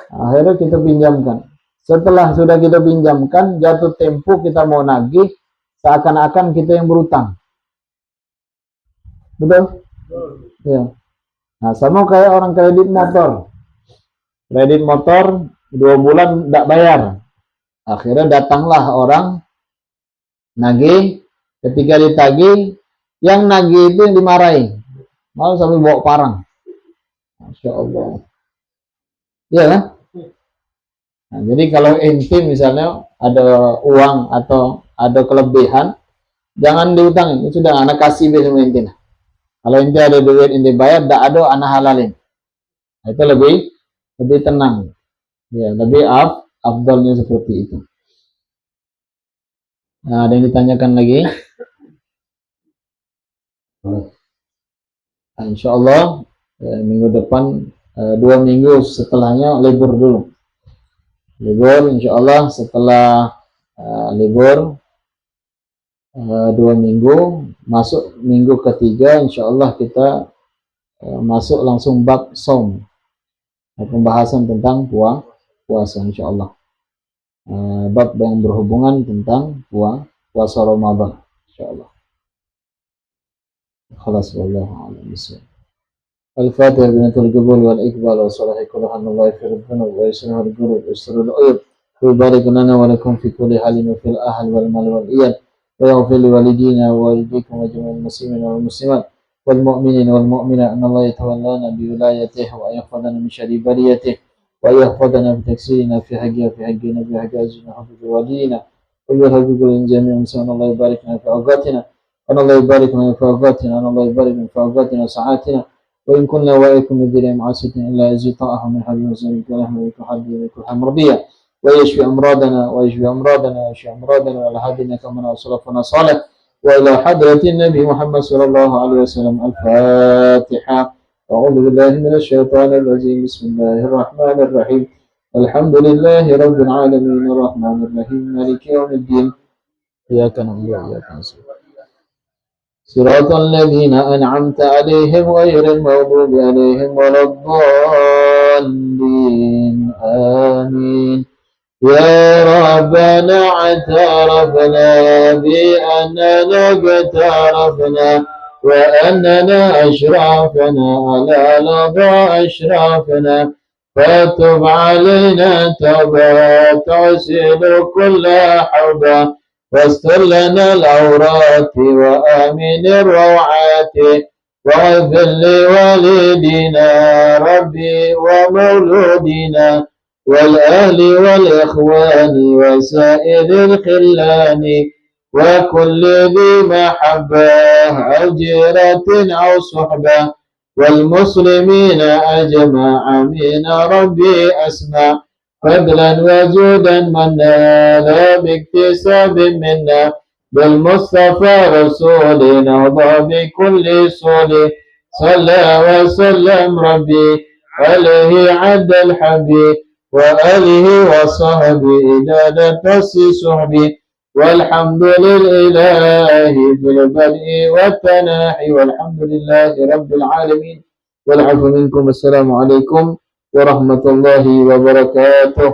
Akhirnya kita pinjamkan. Setelah sudah kita pinjamkan, jatuh tempo kita mau nagih, seakan-akan kita yang berutang. Betul? Ya. Nah, sama kayak orang kredit motor. Kredit motor 2 bulan tidak bayar. Akhirnya datanglah orang nagih. Ketika ditagih, yang nagih itu yang dimarahi. Malah sampai bawa parang. Masya Allah. Iya kan? Nah, jadi kalau ente misalnya ada uang atau ada kelebihan, jangan diutangin. Itu sudah anak kasih sama ente. Kalau ente ada duit ente bayar, tidak ada anak halalin. Nah, itu lebih tenang. Ya, lebih afdalnya seperti itu. Nah, ada yang ditanyakan lagi? Nah, insya Allah minggu depan 2 minggu setelahnya libur dulu. Libur insya Allah setelah libur 2 minggu, masuk minggu ketiga insya Allah kita masuk langsung bab saum, pembahasan tentang puasa insya Allah. Bab yang berhubungan tentang puasa Ramadan insya Allah. Khalas wallahu a'lam bishawab. Al-Fatihah binatul qubul wal iqbal wa salahi kulluha Allah yaghfiru dhunub wa yuslihu al-qulub wa yusrihu al-uyub wa yubarik lana wa lakum fi kulli halin wa fil ahl wal mal wal iyad wa yaghfir li walidina wa walidikum wa jami'il muslimin wal muslimat wal mu'minin wal mu'minat anna Allah yatawallana bi wilayatihi wa yahfadana min syarri bariyatihi wa yahfadana bi taksirina fi haqqi fi haqqina bi haqqi azna hafiz walidina wa yuhibbu jami'an muslimin Allah yubarik lana fi awqatina Allah yubarik lana fi awqatina Allah yubarik lana fi awqatina sa'atina وإن كنا وإيكم الذين معاصيتنا إلا يزيد طاعة من حبيب وسلم ونحن بكم حبيب وكل مرضية ويشفي أمراضنا ويشفي أمراضنا وعلى هدينا كما وصلفنا صالح وإلى حضرة النبي محمد صلى الله عليه وسلم. الفاتحة. أعوذ بالله من الشيطان الرجيم. بسم الله الرحمن الرحيم. الحمد لله رب العالمين الرحمن الرحيم مالك يوم الدين إياك نعبد وإياك نستعين صراط الذين أنعمت عليهم غير المغضوب عليهم ولا الضالين آمين. يا ربنا اعترفنا بأننا اقترفنا وأننا أشرفنا على لظى أشرافنا فتب علينا توبة تغسل كل حوبة واستر لنا العورات وآمن الروعات واغفر لوالدينا ربي ومولودينا والأهل والإخوان وسائر الخلان وكل ذي محبة أو جيرة أو صحبة والمسلمين أجمع من ربي أسمع فضلا وجودا منا لا باكتساب منا بالمصطفى رسول نهضى بكل صول صلى وسلم ربي عليه عد الحبيب وآله وصحبه إدادة صحبي والحمد لله بالبدء والتناحي والحمد لله رب العالمين والعفو منكم. السلام عليكم ورحمة الله وبركاته.